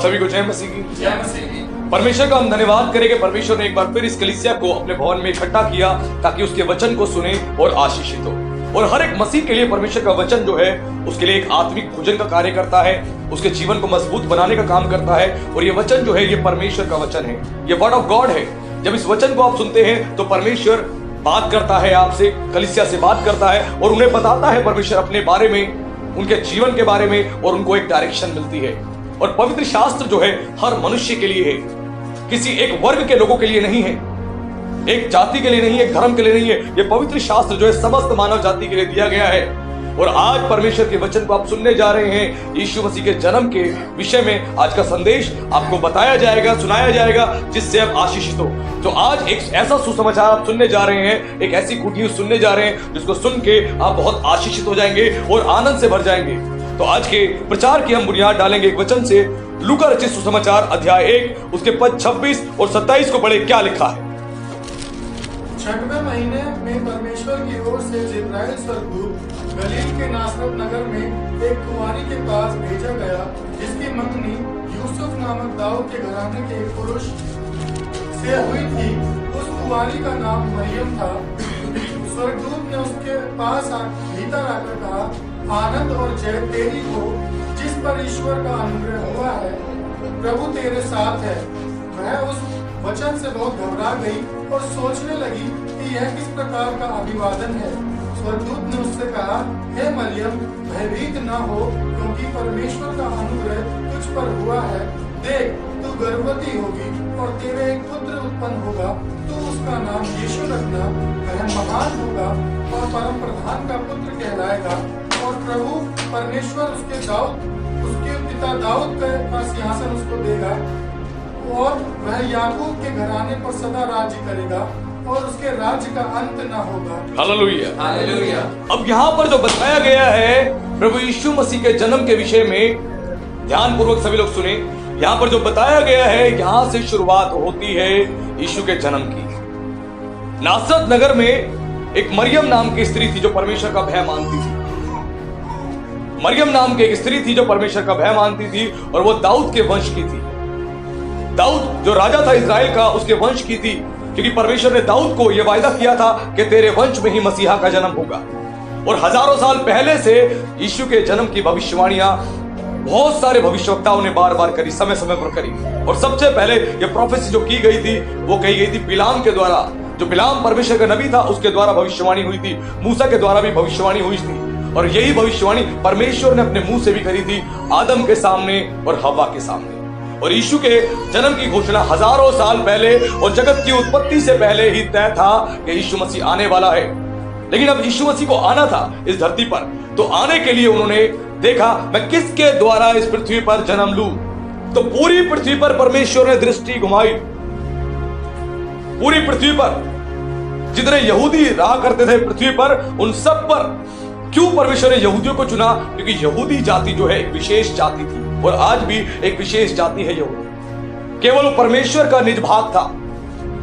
सभी को जय मसीह की। जय मसीह की। परमेश्वर का हम धन्यवाद करें कि परमेश्वर ने एक बार फिर इस कलीसिया को अपने भवन में इकट्ठा किया ताकि उसके वचन को सुने और आशीषित हो। और हर एक मसीह के लिए परमेश्वर का वचन जो है उसके लिए एक आत्मिक भोजन का कार्य करता है, उसके जीवन को मजबूत बनाने का काम करता है। और ये वचन जो है ये परमेश्वर का वचन है, ये वर्ड ऑफ गॉड है। जब इस वचन को आप सुनते हैं तो परमेश्वर बात करता है आपसे, कलीसिया से बात करता है और उन्हें बताता है परमेश्वर अपने बारे में, उनके जीवन के बारे में, और उनको एक डायरेक्शन मिलती है। और पवित्र शास्त्र जो है हर मनुष्य के लिए है, किसी एक वर्ग के लोगों के लिए नहीं है, एक जाति के लिए नहीं है, एक धर्म के लिए नहीं है। ये पवित्र शास्त्र जो है समस्त मानव जाति के लिए दिया गया है। और आज परमेश्वर के वचन को आप सुनने जा रहे हैं। यीशु मसीह के जन्म के विषय में आज का संदेश आपको बताया जाएगा, सुनाया जाएगा, जिससे आप आशीषित हो। तो आज एक ऐसा सुसमाचार आप सुनने जा रहे हैं, एक ऐसी गुड न्यूज सुनने जा रहे हैं जिसको सुन के आप बहुत आशीषित हो जाएंगे और आनंद से भर जाएंगे। तो आज के प्रचार की हम बुनियाद डालेंगे एक वचन से। लूका रचित सुसमाचार अध्याय 1 उसके पद 26 और 27 को पढ़े। क्या लिखा है? छठवें महीने में परमेश्वर की ओर से जिब्राइल स्वर्गदूत गलील के नासरत नगर में एक कुंवारी के पास भेजा गया, जिसकी मंगनी यूसुफ नामक दाऊद के घराने के एक पुरुष से हुई थी। उस कुंवारी का नाम मरियम था। स्वर्गदूत ने उसके पास भीतर आकर कहा, आनंद और जय तेरी हो, जिस पर ईश्वर का अनुग्रह हुआ है, प्रभु तेरे साथ है। वह उस वचन से बहुत घबरा गई और सोचने लगी कि यह किस प्रकार का अभिवादन है। स्वर्गदूत ने उससे कहा, हे मरियम, भयभीत न हो, क्योंकि परमेश्वर का अनुग्रह तुझ पर हुआ है। देख, तू गर्भवती होगी और तेरे एक पुत्र उत्पन्न होगा। तू उसका नाम यीशु रखना। वह महान होगा और परम प्रधान का पुत्र कहलाएगा। और प्रभु परमेश्वर उसके पिता दाऊद का सिंहासन उसको देगा, और वह याकूब के घराने पर सदा राज्य करेगा, और उसके राज्य का अंत न होगा। Hallelujah, hallelujah. अब यहाँ पर जो बताया गया है प्रभु यीशु मसीह के जन्म के विषय में, ध्यान पूर्वक सभी लोग सुने। यहाँ पर जो बताया गया है, यहाँ से शुरुआत होती है यीशु के जन्म की। नासरत नगर में एक मरियम नाम की स्त्री थी जो परमेश्वर का भय मानती थी। मरियम नाम की एक स्त्री थी जो परमेश्वर का भय मानती थी, और वो दाऊद के वंश की थी। दाऊद जो राजा था इजराइल का, उसके वंश की थी, क्योंकि परमेश्वर ने दाऊद को यह वायदा किया था कि तेरे वंश में ही मसीहा का जन्म होगा। और हजारों साल पहले से यीशु के जन्म की भविष्यवाणियां बहुत सारे भविष्यवक्ताओं ने बार बार करी, समय समय पर करी। और सबसे पहले यह प्रोफेसी जो की गई थी वो कही गई थी बिलाम के द्वारा। जो बिलाम परमेश्वर का नबी था उसके द्वारा भविष्यवाणी हुई थी। मूसा के द्वारा भी भविष्यवाणी हुई थी, और यही भविष्यवाणी परमेश्वर ने अपने मुंह से भी करी थी, आदम के सामने और हव्वा के सामने। और यीशु के जन्म की घोषणा हजारों साल पहले और जगत की उत्पत्ति से पहले ही तय था कि यीशु मसीह आने वाला है। लेकिन अब यीशु मसीह को आना था इस धरती पर, तो आने के लिए उन्होंने देखा मैं किसके द्वारा इस पृथ्वी पर जन्म लूं। तो पूरी पृथ्वी पर परमेश्वर ने दृष्टि घुमाई। पूरी पृथ्वी पर जितने यहूदी रहा करते थे पृथ्वी पर, उन सब पर क्यों परमेश्वर ने यहूदियों को चुना? क्योंकि यहूदी जाति जो है एक विशेष जाति थी, और आज भी एक विशेष जाति है यहूदी। केवल वो परमेश्वर का निज भाग था।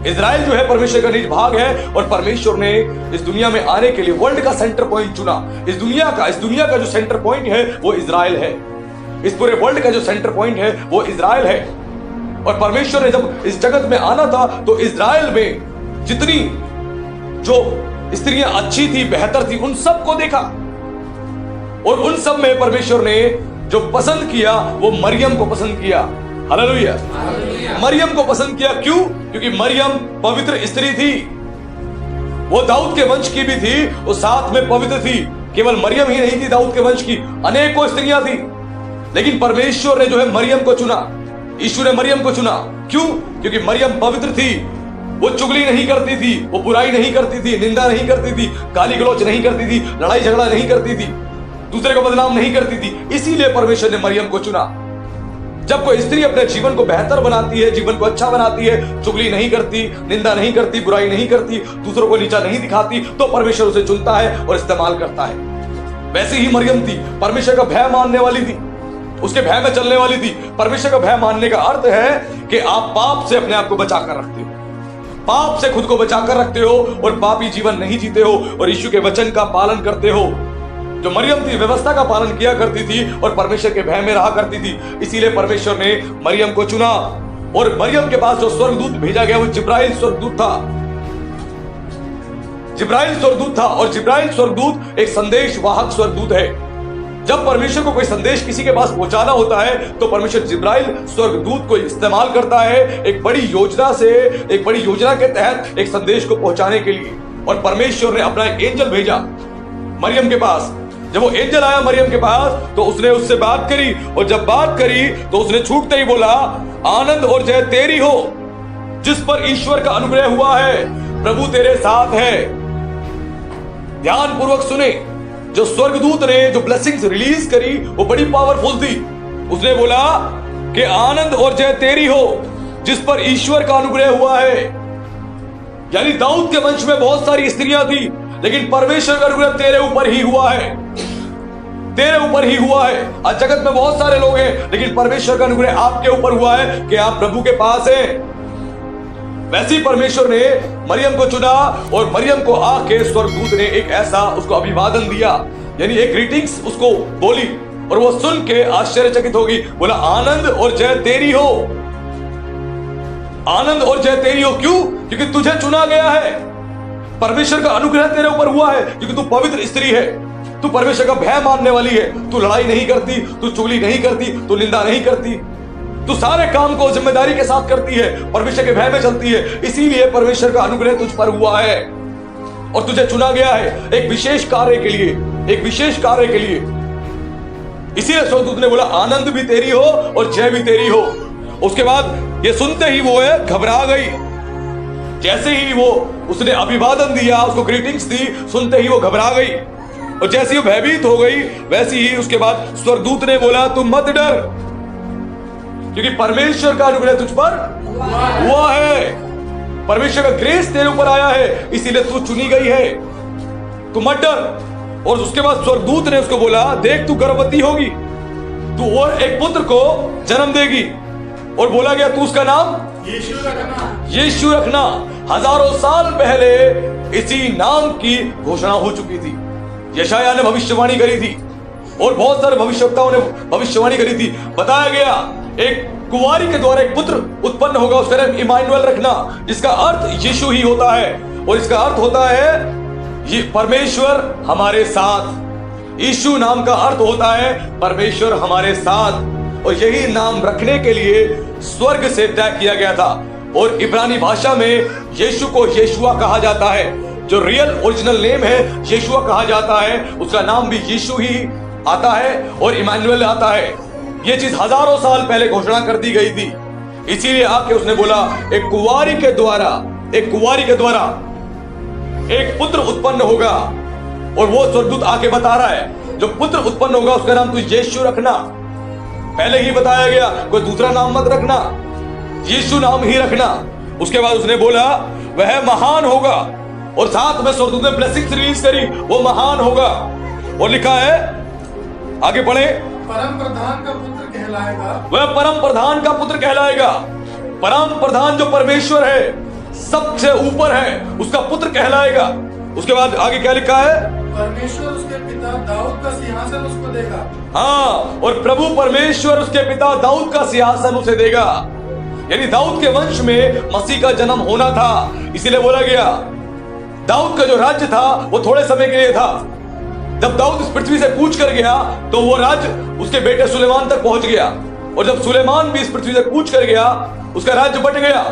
इजराइल जो है परमेश्वर का निज भाग है, और परमेश्वर ने इस दुनिया में आने के लिए वर्ल्ड का सेंटर पॉइंट चुना। इस दुनिया का जो सेंटर पॉइंट है वो इजराइल है। इस पूरे वर्ल्ड का जो सेंटर पॉइंट है वो इजराइल है। और परमेश्वर ने जब इस जगत में आना था तो इजराइल में जितनी जो स्त्रियां अच्छी थी, बेहतर थी, उन सबको देखा, और उन सब में परमेश्वर ने जो पसंद किया वो मरियम को पसंद किया। हालेलुया। मरियम को पसंद किया। क्यों? क्योंकि मरियम पवित्र स्त्री थी। वो दाऊद के वंश की भी थी, वो साथ में पवित्र थी। केवल मरियम ही नहीं थी दाऊद के वंश की, अनेकों स्त्रियां थी। लेकिन परमेश्वर ने जो है मरियम को चुना, यीशु ने मरियम को चुना। क्यों? क्योंकि मरियम पवित्र थी। वो चुगली नहीं करती थी, वो बुराई नहीं करती थी, निंदा नहीं करती थी, गाली गलौच नहीं करती थी, लड़ाई झगड़ा नहीं करती थी, दूसरे को बदनाम नहीं करती थी। इसीलिए परमेश्वर ने मरियम को चुना। जब कोई स्त्री अपने जीवन को बेहतर बनाती है, जीवन को अच्छा बनाती है, चुगली नहीं करती, निंदा नहीं करती, बुराई नहीं करती, दूसरों को नीचा नहीं दिखाती, तो परमेश्वर उसे चुनता है और इस्तेमाल करता है। वैसे ही मरियम थी, परमेश्वर का भय मानने वाली थी, उसके भय में चलने वाली थी। परमेश्वर का भय मानने का अर्थ है कि आप पाप से अपने आप को बचा कर रखते हो, पाप से खुद को बचा कर रखते हो और पापी जीवन नहीं जीते हो, और यीशु के वचन का पालन करते हो। जो मरियम थी व्यवस्था का पालन किया करती थी और परमेश्वर के भय में रहा करती थी। इसीलिए परमेश्वर ने मरियम को चुना और मरियम के पास जो स्वर्गदूत भेजा गया वो जिब्राइल स्वर्गदूत था। जिब्राइल स्वर्गदूत था और जिब्राइल स्वर्गदूत एक संदेश वाहक स्वर्गदूत है। जब परमेश्वर को कोई संदेश किसी के पास पहुंचाना होता है तो परमेश्वर जिब्राइल स्वर्गदूत को इस्तेमाल करता है एक बड़ी योजना के तहत एक संदेश को पहुंचाने के लिए। और परमेश्वर ने अपना एक एंजल भेजा मरियम के पास। जब वो एंजल आया मरियम के पास तो उसने उससे बात करी और जब बात करी तो उसने छूटते ही बोला, आनंद और जय तेरी हो जिस पर ईश्वर का अनुग्रह हुआ है, प्रभु तेरे साथ है। ध्यान पूर्वक सुने, जो स्वर्गदूत ने जो ब्लेसिंग्स रिलीज करी वो बड़ी पावरफुल थी। उसने बोला कि आनंद और जय तेरी हो जिस पर ईश्वर का अनुग्रह हुआ है। यानी दाऊद के वंश में बहुत सारी स्त्रियां थी लेकिन परमेश्वर का अनुग्रह तेरे ऊपर ही हुआ है, तेरे ऊपर ही हुआ है। आज जगत में बहुत सारे लोग हैं लेकिन परमेश्वर का अनुग्रह आपके ऊपर हुआ है कि आप प्रभु के पास हैं। वैसे ही परमेश्वर ने मरियम को चुना और मरियम को आके स्वर्गदूत ने एक ऐसा उसको अभिवादन दिया, यानी एक ग्रीटिंग्स उसको बोली और वो सुन के आश्चर्यचकित होगी। बोला, आनंद और जय तेरी हो, आनंद और जय तेरी हो। क्यों? क्योंकि तुझे चुना गया है, परमेश्वर का अनुग्रह तेरे ऊपर हुआ है क्योंकि तू पवित्र स्त्री है, तू परमेश्वर का भय मानने वाली है, तू लड़ाई नहीं करती, तू चुगली नहीं करती, तू निंदा नहीं करती, तू सारे काम को जिम्मेदारी के साथ करती है, परमेश्वर के भय में चलती है। इसीलिए परमेश्वर का अनुग्रह तुझ पर हुआ है और तुझे चुना गया है एक विशेष कार्य के लिए, एक विशेष कार्य के लिए। इसीलिए स्वर्गदूत ने बोला, आनंद भी तेरी हो और जय भी तेरी हो। उसके बाद ये सुनते ही वो है घबरा गई। जैसे ही वो उसने अभिवादन दिया, उसको ग्रीटिंग्स दी, सुनते ही वो घबरा गई और जैसे ही भयभीत हो गई वैसे ही उसके बाद स्वर्गदूत ने बोला, तुम मत डर क्योंकि परमेश्वर का अनुग्रह तुझ पर हुआ है, परमेश्वर का ग्रेस तेरे ऊपर आया है, इसीलिए तू चुनी गई है, तू मत डर। और उसके बाद स्वर्गदूत ने उसको बोला, देख तू गर्भवती होगी, तू और एक पुत्र को जन्म देगी। और बोला गया तू उसका नाम यीशु रखना। हजारों साल पहले इसी नाम की घोषणा हो चुकी थी। यशायाह ने भविष्यवाणी करी थी और बहुत सारे भविष्यवक्ताओं ने भविष्यवाणी करी थी। बताया गया एक कुंवारी के द्वारा एक पुत्र उत्पन्न होगा, उसका नाम इमानुएल रखना, जिसका अर्थ यीशु ही होता है और इसका अर्थ होता है ये परमेश्वर हमारे साथ। यीशु नाम का अर्थ होता है परमेश्वर हमारे साथ और यही नाम रखने के लिए स्वर्ग से तय किया गया था। और इब्रानी भाषा में यीशु को यीशुआ कहा जाता है, जो रियल ओरिजिनल नेम है यीशुआ कहा जाता है, उसका नाम भी यीशु ही आता है और इमानुएल आता है। ये चीज हजारों साल पहले घोषणा कर दी गई थी। इसीलिए आके उसने बोला एक कुंवारी के द्वारा एक पुत्र उत्पन्न होगा। और वो स्वर्गदूत आके बता रहा है जो पुत्र उत्पन्न होगा उसका नाम तू यीशु रखना। पहले ही बताया गया कोई दूसरा नाम मत रखना, यीशु नाम ही रखना। उसके बाद उसने बोला वह महान होगा और साथ में स्वर्गदूत ने ब्लेसिंग्स रिलीज करी, वो महान होगा। और लिखा है, आगे पढ़े, परम प्रधान का पुत्र कहलाएगा, वह परम प्रधान का पुत्र कहलाएगा। परम प्रधान जो परमेश्वर है, सबसे ऊपर है, उसका पुत्र कहलाएगा। उसके बाद आगे क्या लिखा है, परमेश्वर उसके पिता दाऊद का सिंहासन उसको देगा। हाँ, और प्रभु परमेश्वर उसके पिता दाऊद का सिंहासन उसे देगा। यानी दाऊद के वंश में मसीह का जन्म होना था। इसीलिए बोला गया दाऊद का जो राज्य था वो थोड़े समय के लिए था। जब दाऊद इस पृथ्वी से कूच कर गया तो वो राज्य उसके बेटे सुलेमान तक पहुंच गया और जब सुलेमान भी इस पृथ्वी से कूच कर गया उसका राज्य बट गया।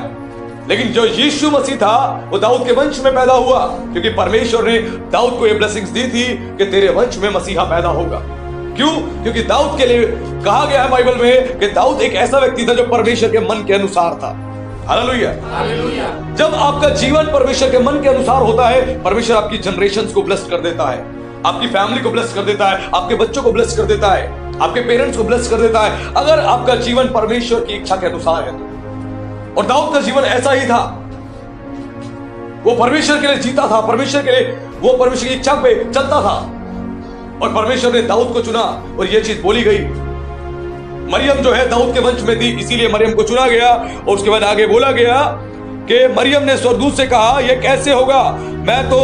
लेकिन जो यीशु मसीह था वो दाऊद के वंश में पैदा हुआ क्योंकि परमेश्वर ने दाऊद को ये ब्लेसिंग्स दी थी कि तेरे वंश में मसीहा पैदा होगा। क्यों? क्योंकि दाऊद के लिए कहा गया है बाइबल में कि दाऊद एक ऐसा व्यक्ति था जो परमेश्वर के मन के अनुसार था। हालेलुया। जब आपका जीवन परमेश्वर के मन के अनुसार होता है, परमेश्वर आपकी जनरेशंस को ब्लेस कर देता है, आपकी फैमिली को ब्लेस कर देता है, आपके बच्चों को ब्लेस कर देता है, आपके पेरेंट्स को ब्लेस कर देता है, अगर आपका जीवन परमेश्वर की इच्छा के अनुसार है। और दाऊद का जीवन ऐसा ही था, वो परमेश्वर के लिए जीता था, परमेश्वर के लिए वो परमेश्वर की इच्छा पे चलता था और परमेश्वर ने दाऊद को चुना। और ये चीज बोली गई, मरियम जो है दाऊद के वंश में थी, इसीलिए मरियम को चुना गया। और उसके बाद आगे बोला गया कि मरियम ने स्वर्गदूत से कहा यह कैसे होगा, मैं तो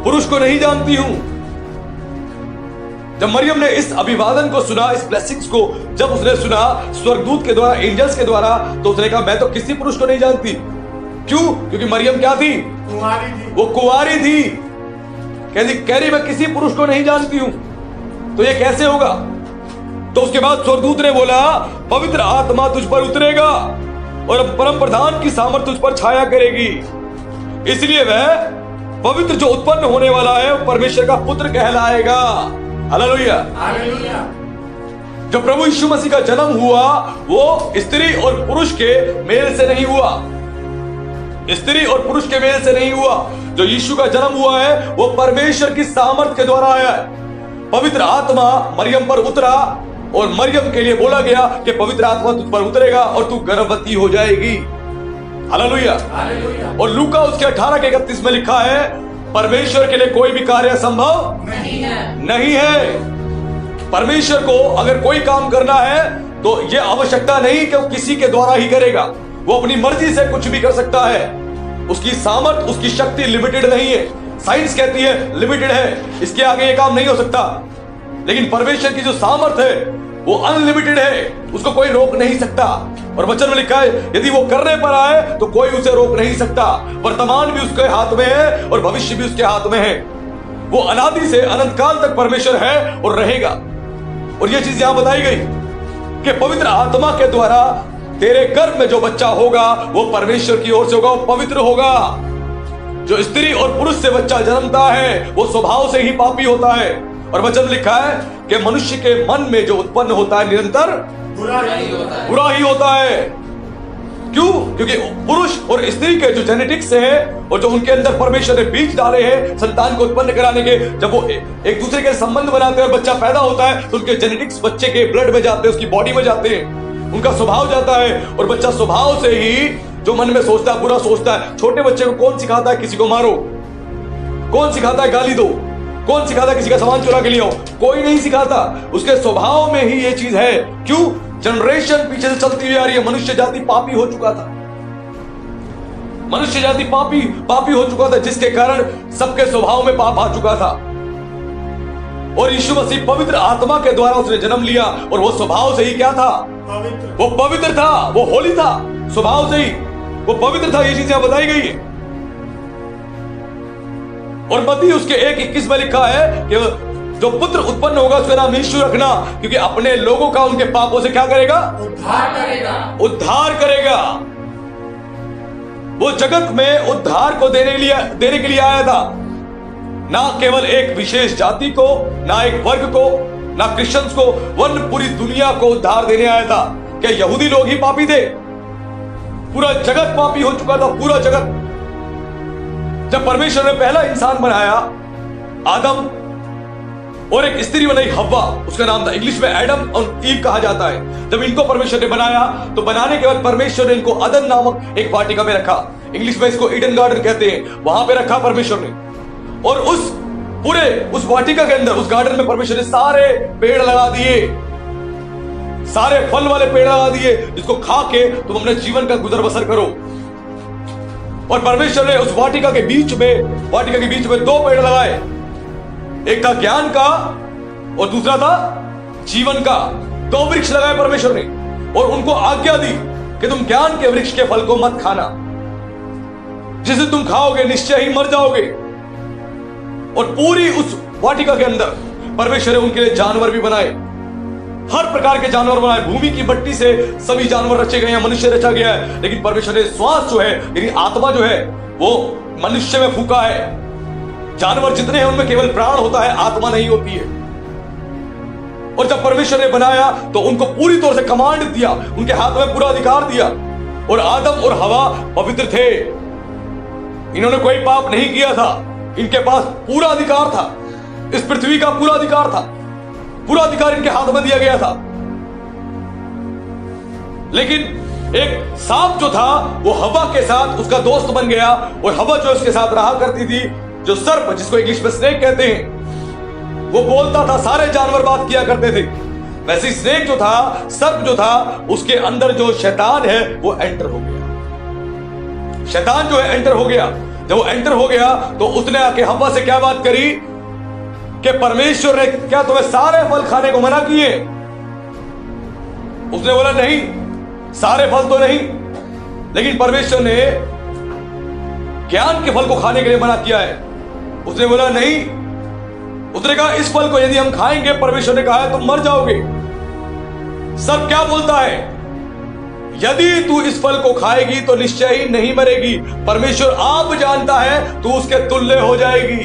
पुरुष को नहीं जानती हूं। जब मरियम ने इस अभिवादन को सुना, इस ब्लेसिंग्स को जब उसने सुना स्वर्गदूत के द्वारा, एंजल्स के द्वारा, तो उसने कहा मैं तो किसी पुरुष को नहीं जानती। क्यों? क्योंकि मरियम क्या थी? कुंवारी थी। वो कुंवारी थी। कह रही मैं किसी पुरुष को नहीं जानती हूं, तो ये कैसे होगा? तो उसके बाद स्वर्गदूत ने बोला पवित्र आत्मा तुझ पर उतरेगा और परम प्रधान की सामर्थ तुझ पर छाया करेगी, इसलिए वह पवित्र जो उत्पन्न होने वाला है वो परमेश्वर का पुत्र कहलाएगा। हालेलुया। हालेलुया। जो प्रभु यीशु मसीह का जन्म हुआ वो स्त्री और पुरुष के मेल से नहीं हुआ, स्त्री और पुरुष के मेल से नहीं हुआ। जो यीशु का जन्म हुआ है वो परमेश्वर की सामर्थ के द्वारा आया है। पवित्र आत्मा मरियम पर उतरा और मरियम के लिए बोला गया कि पवित्र आत्मा तुझ पर उतरेगा और तू गर्भवती हो जाएगी। हालेलुया। हालेलुया। और लूका उसके 18:31 में लिखा है परमेश्वर के लिए कोई भी कार्य असंभव नहीं है। परमेश्वर को अगर कोई काम करना है तो यह आवश्यकता नहीं कि वो किसी के द्वारा ही करेगा, वो अपनी मर्जी से कुछ भी कर सकता है। उसकी सामर्थ, उसकी शक्ति लिमिटेड नहीं है। साइंस कहती है लिमिटेड है, इसके आगे ये काम नहीं हो सकता, लेकिन परमेश्वर की जो सामर्थ है वो अनलिमिटेड है, उसको कोई रोक नहीं सकता। और वचन में लिखा है यदि वो करने पर आए तो कोई उसे रोक नहीं सकता। वर्तमान भी उसके हाथ में है और भविष्य भी उसके हाथ में है। वो अनादि से अनंत काल तक परमेश्वर है और रहेगा। और ये चीज यहां बताई गई कि पवित्र आत्मा के द्वारा तेरे गर्भ में जो बच्चा होगा वो परमेश्वर की ओर से होगा, वो पवित्र होगा। जो स्त्री और पुरुष से बच्चा जन्मता है वो स्वभाव से ही पापी होता है। और वचन में लिखा है कि मनुष्य के मन में जो उत्पन्न होता है निरंतर बुरा ही होता है। क्यों? क्योंकि पुरुष और स्त्री के जो जेनेटिक्स है और जो उनके अंदर परमेश्वर ने बीज डाले हैं संतान को उत्पन्न कराने के, जब वो एक दूसरे के संबंध बनाते हैं और बच्चा पैदा होता है तो उनके जेनेटिक्स बच्चे के ब्लड में जाते हैं, उसकी बॉडी में जाते हैं, उनका स्वभाव जाता है। और बच्चा स्वभाव से ही जो मन में सोचता है बुरा सोचता है। छोटे बच्चे को कौन सिखाता है किसी को मारो? कौन सिखाता है गाली दो? कौन सिखाता है किसी का सामान चुरा के लिए आओ? कोई नहीं सिखाता। उसके स्वभाव में ही ये चीज है। क्यों? जनरेशन पीछे से चलती हुई आ रही है। मनुष्य जाति पापी हो चुका था, मनुष्य जाति पापी हो चुका था, जिसके कारण सबके स्वभाव में पाप आ चुका था। और यीशु मसीह पवित्र आत्मा के द्वारा उसने जन्म लिया और वो स्वभाव से ही क्या था? वो पवित्र था, वो होली था, स्वभाव से ही वो पवित्र था। ये चीज यहां बताई गई है। और मत्ती उसके 1:21 में लिखा है कि जो पुत्र उत्पन्न होगा उसका नाम यीशु रखना, क्योंकि अपने लोगों का उनके पापों से क्या करेगा? उद्धार करेगा। वो जगत में उद्धार को देने के लिए आया था, ना केवल एक विशेष जाति को, ना एक वर्ग को, ना क्रिश्चियंस को, वरन पूरी दुनिया को उद्धार देने आया था। क्या यहूदी लोग ही पापी थे? पूरा जगत पापी हो चुका था, पूरा जगत। जब परमेश्वर ने पहला इंसान बनाया आदम और एक स्त्री बनाई हव्वा, उसका नाम था, इंग्लिश में एडम और ईव कहा जाता है। जब इनको परमेश्वर ने बनाया तो बनाने के बाद परमेश्वर ने इनको अदन नामक एक वाटिका में रखा, इंग्लिश में इसको ईडन गार्डन कहते हैं, वहां पे रखा परमेश्वर ने। और उस वाटिका के अंदर, उस गार्डन में परमेश्वर ने सारे पेड़ लगा दिए, सारे फल वाले पेड़ लगा दिए, जिसको खा के तुम अपने जीवन का गुजर बसर करो। और परमेश्वर ने उस वाटिका के बीच में 2 पेड़ लगाए, एक था ज्ञान का और दूसरा था जीवन का। 2 वृक्ष लगाए परमेश्वर ने और उनको आज्ञा दी कि तुम ज्ञान के वृक्ष के फल को मत खाना, जिसे तुम खाओगे निश्चय ही मर जाओगे। और पूरी उस वाटिका के अंदर परमेश्वर ने उनके लिए जानवर भी बनाए, हर प्रकार के जानवर बनाए। भूमि की मट्टी से सभी जानवर रचे गए हैं, मनुष्य रचा गया है, लेकिन परमेश्वर ने श्वास जो है यानी आत्मा जो है वो मनुष्य में फूका है। जानवर जितने हैं उनमें केवल प्राण होता है, आत्मा नहीं होती है। और जब परमेश्वर ने बनाया तो उनको पूरी तौर से कमांड दिया, उनके हाथ में पूरा अधिकार दिया। और आदम और हवा पवित्र थे, इन्होंने कोई पाप नहीं किया था, इनके पास पूरा अधिकार था, इस पृथ्वी का पूरा अधिकार था, पूरा अधिकार इनके हाथ में दिया गया था। लेकिन एक सांप जो था वो हवा के साथ उसका दोस्त बन गया, और हवा जो उसके साथ रहा करती थी, जो सर्प, जिसको इंग्लिश में स्नेक कहते हैं, वो बोलता था, सारे जानवर बात किया करते थे। वैसे स्नेक जो था, सर्प जो था, उसके अंदर जो शैतान है वो एंटर हो गया। शैतान जो है एंटर हो गया। जब वो एंटर हो गया तो उसने आके हवा से क्या बात करी कि परमेश्वर ने क्या तुम्हें सारे फल खाने को मना किए? उसने बोला नहीं, सारे फल तो नहीं, लेकिन परमेश्वर ने ज्ञान के फल को खाने के लिए मना किया है। उसने बोला नहीं। उसने कहा इस फल को यदि हम खाएंगे, परमेश्वर ने कहा है तुम मर जाओगे। सर्प क्या बोलता है? यदि तू इस फल को खाएगी तो निश्चय ही नहीं मरेगी, परमेश्वर आप जानता है तू उसके तुल्य हो जाएगी,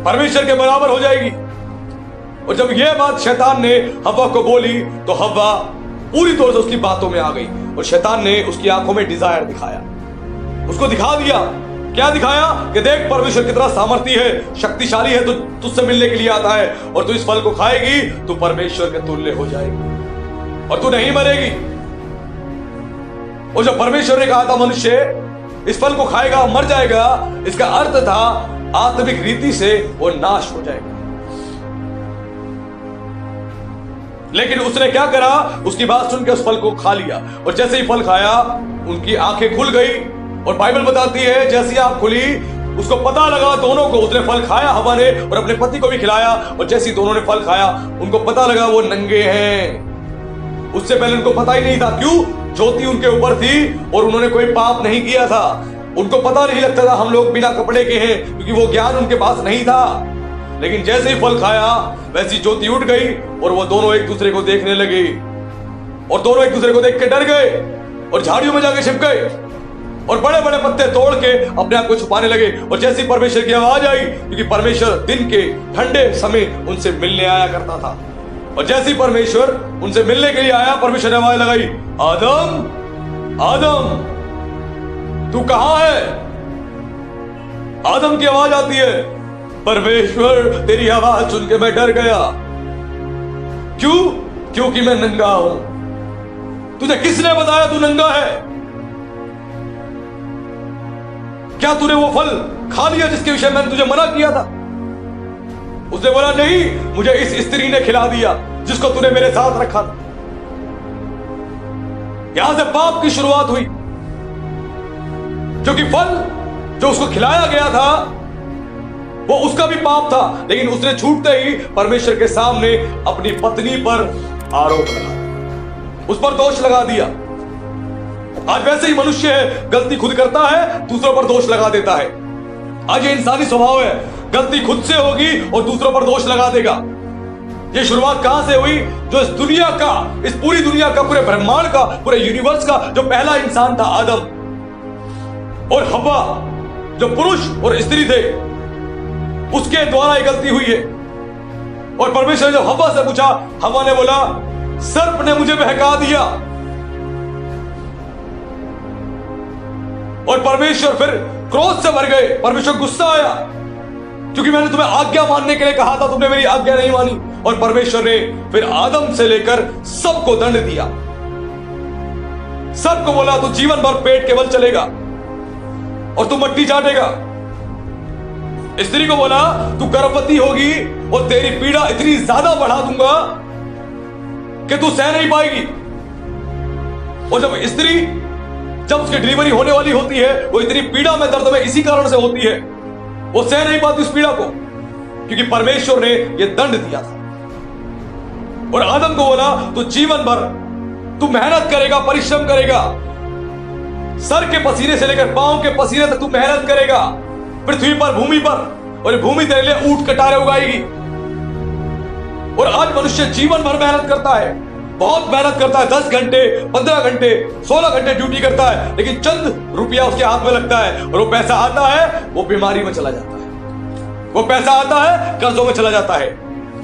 परमेश्वर के बराबर हो जाएगी। और जब यह बात शैतान ने हव्वा को बोली तो हव्वा पूरी तौर से उसकी बातों में आ गई और शैतान ने उसकी आंखों में डिजायर दिखाया, उसको दिखा दिया। क्या दिखाया? कि देख परमेश्वर कितना सामर्थी है, शक्तिशाली है, तो तुझसे मिलने के लिए आता है और तू इस फल को खाएगी तो परमेश्वर के तुल्य हो जाएगी और तू नहीं मरेगी। और जब परमेश्वर ने कहा था मनुष्य इस फल को खाएगा मर जाएगा, इसका अर्थ था आत्मिक रीति से वो नाश हो जाएगा। लेकिन उसने क्या करा? उसकी बात सुन के उस फल को खा लिया और जैसे ही फल खाया उनकी आंखें खुल गई। और बाइबल बताती है जैसी आंख खुली उसको पता लगा दोनों को, उसने फल खाया हवा ने और अपने पति को भी खिलाया, और जैसे ही दोनों ने फल खाया उनको पता लगा वो नंगे हैं। उससे पहले उनको पता ही नहीं था। क्यों? ज्योति उनके ऊपर थी और उन्होंने कोई पाप नहीं किया था। उनको पता नहीं लगता था हम लोग बिना कपड़े के हैं, क्योंकि वो ज्ञान उनके पास नहीं था। लेकिन जैसे ही फल खाया वैसी ज्योति उठ गई और वो दोनों एक दूसरे को देखने लगे और दोनों एक दूसरे को देख के डर गए और झाड़ियों में जाके छिप गए और बड़े बड़े पत्ते तोड़ के अपने आप को छुपाने लगे। और जैसी परमेश्वर की आवाज आई, क्योंकि परमेश्वर दिन के ठंडे समय उनसे मिलने आया करता था, और जैसे ही परमेश्वर उनसे मिलने के लिए आया परमेश्वर ने आवाज लगाई, आदम आदम तू कहां है? आदम की आवाज आती है, परमेश्वर तेरी आवाज सुन के मैं डर गया। क्यों? क्योंकि मैं नंगा हूं। तुझे किसने बताया तू नंगा है? क्या तूने वो फल खा लिया जिसके विषय मैंने तुझे मना किया था? उसने बोला नहीं, मुझे इस स्त्री ने खिला दिया जिसको तूने मेरे साथ रखा था। यहां से पाप की शुरुआत हुई, क्योंकि फल जो उसको खिलाया गया था वो उसका भी पाप था। लेकिन उसने छूटते ही परमेश्वर के सामने अपनी पत्नी पर आरोप लगा, उस पर दोष लगा दिया। आज वैसे ही मनुष्य है, गलती खुद करता है, दूसरों पर दोष लगा देता है। आज ये इंसानी स्वभाव है, गलती खुद से होगी और दूसरों पर दोष लगा देगा। ये शुरुआत कहां से हुई? जो इस दुनिया का, इस पूरी दुनिया का, पूरे ब्रह्मांड का, पूरे यूनिवर्स का जो पहला इंसान था आदम और हव्वा, जो पुरुष और स्त्री थे, उसके द्वारा ये गलती हुई है। और परमेश्वर ने जब हव्वा से पूछा, हव्वा ने बोला सर्प ने मुझे बहका दिया। और परमेश्वर फिर क्रोध से भर गए, परमेश्वर गुस्सा आया, क्योंकि मैंने तुम्हें आज्ञा मानने के लिए कहा था, तुमने मेरी आज्ञा नहीं मानी। और परमेश्वर ने फिर आदम से लेकर सबको दंड दिया। सबको बोला तू जीवन भर पेट के बल चलेगा और तू मट्टी चाटेगा। स्त्री को बोला तू गर्भवती होगी और तेरी पीड़ा इतनी ज्यादा बढ़ा दूंगा कि तू सह नहीं पाएगी। और जब उसकी डिलीवरी होने वाली होती है, वो इतनी पीड़ा में, दर्द में इसी कारण से होती है, वो सह नहीं पाती उस पीड़ा को, क्योंकि परमेश्वर ने ये दंड दिया था। और आदम को बोला तू जीवन भर तू मेहनत करेगा, परिश्रम करेगा, सर के पसीने से लेकर पांव के पसीने तक तू मेहनत करेगा पृथ्वी पर, भूमि पर, और भूमि तेरे लिए ऊंट कटारे उगाएगी। और आज मनुष्य जीवन भर मेहनत करता है, बहुत मेहनत करता है, 10 घंटे, 15 घंटे, 16 घंटे ड्यूटी करता है, लेकिन चंद रुपया उसके हाथ में लगता है और वो पैसा आता है वो बीमारी में चला जाता है, वो पैसा आता है कर्जों में चला जाता है।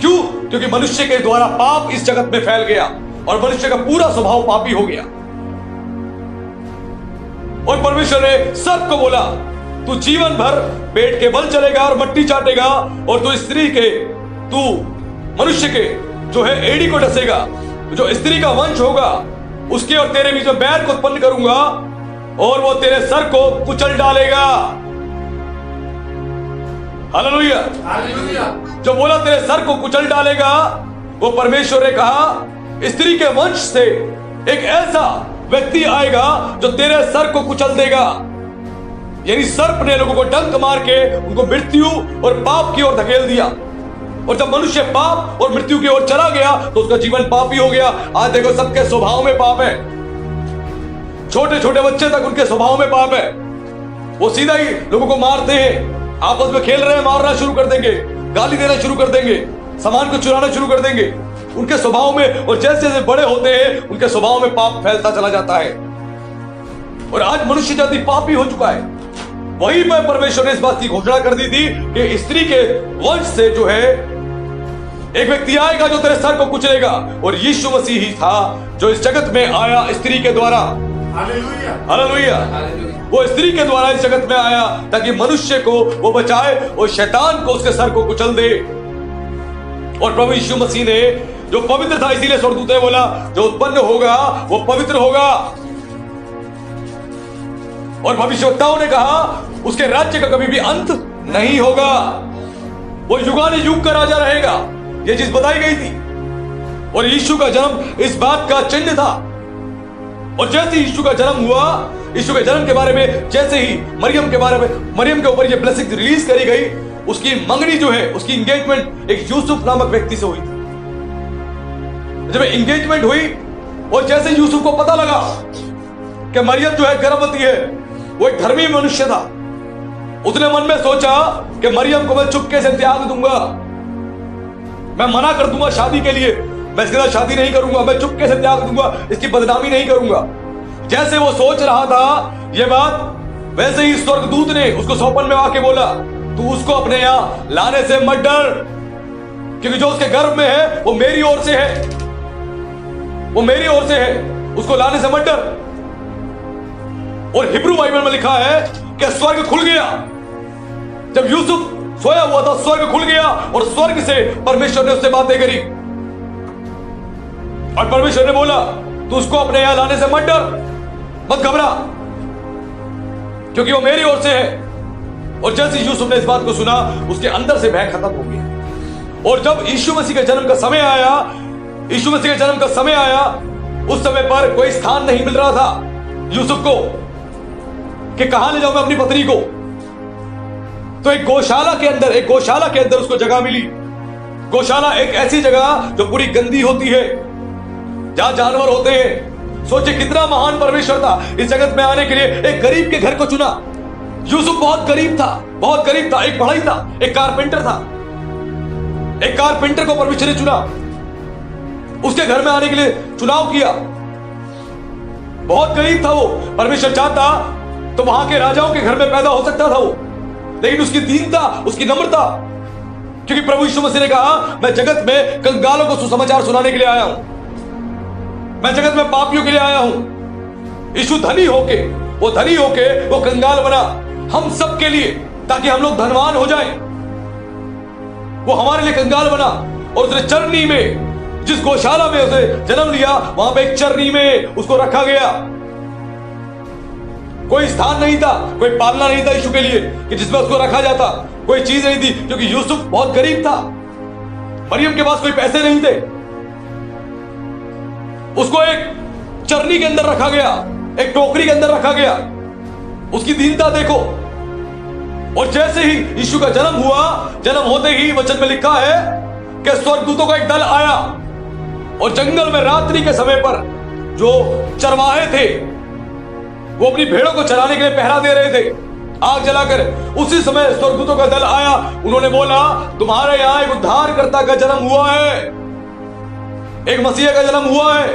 क्यों? क्योंकि मनुष्य के द्वारा पाप इस जगत में फैल गया और मनुष्य का पूरा स्वभाव पापी हो गया। और परमेश्वर ने सर्प को बोला तू जीवन भर पेट के बल चलेगा और मट्टी चाटेगा, और तू स्त्री के, तू मनुष्य के जो है एड़ी को डसेगा, जो स्त्री का वंश होगा उसके और तेरे बीच में बैर को उत्पन्न करूंगा और वो तेरे सर को कुचल डालेगा। हालेलुया। हालेलुया। जो बोला तेरे सर को कुचल डालेगा, वो परमेश्वर ने कहा स्त्री के वंश से एक ऐसा व्यक्ति आएगा जो तेरे सर को कुचल देगा। यानी सर्प ने लोगों को डंक मार के उनको मृत्यु और पाप की ओर धकेल दिया। और जब मनुष्य पाप और मृत्यु की ओर चला गया तो उसका जीवन पापी हो गया। आज देखो सबके स्वभाव में पाप है, छोटे छोटे बच्चे तक उनके स्वभाव में पाप है। वो सीधा ही लोगों को मारते हैं, आपस में खेल रहे हैं, मारना शुरू कर देंगे, गाली देना शुरू कर देंगे, सामान को चुराना शुरू कर देंगे उनके स्वभाव में। और जैसे जैसे बड़े होते हैं उनके स्वभाव में पाप फैलता चला जाता है। और आज मनुष्य जाति पापी हो चुका है। वहीं पर परमेश्वर ने इस बात की घोषणा कर दी थी कि स्त्री के वंश से जो है एक व्यक्ति आएगा जो तेरे सर को कुचलेगा। और यीशु मसीह ही था जो इस जगत में आया स्त्री के द्वारा। Hallelujah, hallelujah. वो स्त्री के द्वारा इस जगत में आया ताकि मनुष्य को वो बचाए और शैतान को उसके सर को कुचल दे। और प्रभु यीशु मसीह ने जो पवित्र था, इसीलिए स्वर्गदूत ने बोला जो उत्पन्न होगा वो पवित्र होगा। और भविष्यवक्ताओं ने कहा उसके राज्य का कभी भी अंत नहीं होगा, वो युगानुयुग का राजा रहेगा। ये चीज बताई गई थी। और यीशु का जन्म इस बात का चिन्ह था। और जैसे यीशु का जन्म हुआ, यीशु के जन्म के बारे में जैसे ही मरियम के ऊपर ये ब्लेसिंग रिलीज करी गई, उसकी मंगनी जो है, उसकी एंगेजमेंट एक यूसुफ नामक व्यक्ति से हुई थी। जब एंगेजमेंट हुई और जैसे यूसुफ को पता लगा कि मरियम जो है गर्भवती है, वो एक धर्मी मनुष्य था, उसने मन में सोचा कि मरियम को मैं चुपके से त्याग दूंगा, मैं मना कर दूंगा शादी के लिए, मैं इसके साथ शादी नहीं करूंगा, मैं चुपके से त्याग दूंगा, इसकी बदनामी नहीं करूंगा। जैसे वो सोच रहा था ये बात, वैसे ही स्वर्गदूत ने उसको सौपन में आके बोला तू उसको अपने यहां लाने से मत डर, क्योंकि जो उसके गर्भ में है वो मेरी ओर से है, वो मेरी ओर से है, उसको लाने से मत डर। और हिब्रू बाइबल में लिखा है कि स्वर्ग खुल गया। जब यूसुफ सोया हुआ था स्वर्ग खुल गया और स्वर्ग से परमेश्वर ने उससे बातें करी। और परमेश्वर ने बोला तू उसको अपने यहां लाने से मत डर, मत घबरा, क्योंकि वो मेरी ओर से है। और जैसे यूसुफ ने इस बात को सुना, उसके अंदर से भय खत्म हो गया। और जब यीशु मसीह के जन्म का समय आया, यीशु मसीह के जन्म का समय आया, उस समय पर कोई स्थान नहीं मिल रहा था यूसुफ को कि कहां ले जाऊं मैं अपनी पत्नी को। तो एक गौशाला के अंदर उसको जगह मिली। गौशाला एक ऐसी जगह जो पूरी गंदी होती है, जहां जानवर होते हैं। सोचे कितना महान परमेश्वर था इस जगत में आने के लिए एक गरीब के घर को चुना। यूसुफ बहुत गरीब था, बहुत गरीब था, एक बढ़ई था, एक कारपेंटर था। एक कारपेंटर को परमेश्वर ने चुना, उसके घर में आने के लिए चुनाव किया। बहुत गरीब था वो, परमेश्वर चाहता तो वहां के राजाओं के घर में पैदा हो सकता था वो, लेकिन उसकी दीनता, उसकी नम्रता, क्योंकि प्रभु यीशु मसीह ने कहा मैं जगत में कंगालों को सुसमाचार सुनाने के लिए आया हूं, मैं जगत में पापियों के लिए आया हूं। यीशु धनी होके वो कंगाल बना हम सब के लिए, ताकि हम लोग धनवान हो जाएं। वो हमारे लिए कंगाल बना। और उसने चरनी में, जिस गौशाला में उसे जन्म लिया, वहां पे एक चरनी में उसको रखा गया। कोई स्थान नहीं था, कोई पालना नहीं था यीशु के लिए कि जिसमें उसको रखा जाता, कोई चीज नहीं थी, क्योंकि यूसुफ बहुत गरीब था, मरियम के पास कोई पैसे नहीं थे। उसको एक चरनी के अंदर रखा गया, एक टोकरी के अंदर रखा गया। उसकी दीनता देखो। और जैसे ही यीशु का जन्म हुआ, जन्म होते ही वचन में लिखा है कि स्वर्गदूतों का एक दल आया और जंगल में रात्रि के समय पर जो चरवाहे थे वो अपनी भेड़ों को चराने के लिए पहरा दे रहे थे आग जलाकर। उसी समय स्वर्गदूतों का दल आया, उन्होंने बोला तुम्हारे यहां एक उद्धारकर्ता का जन्म हुआ है, एक मसीहा का जन्म हुआ है।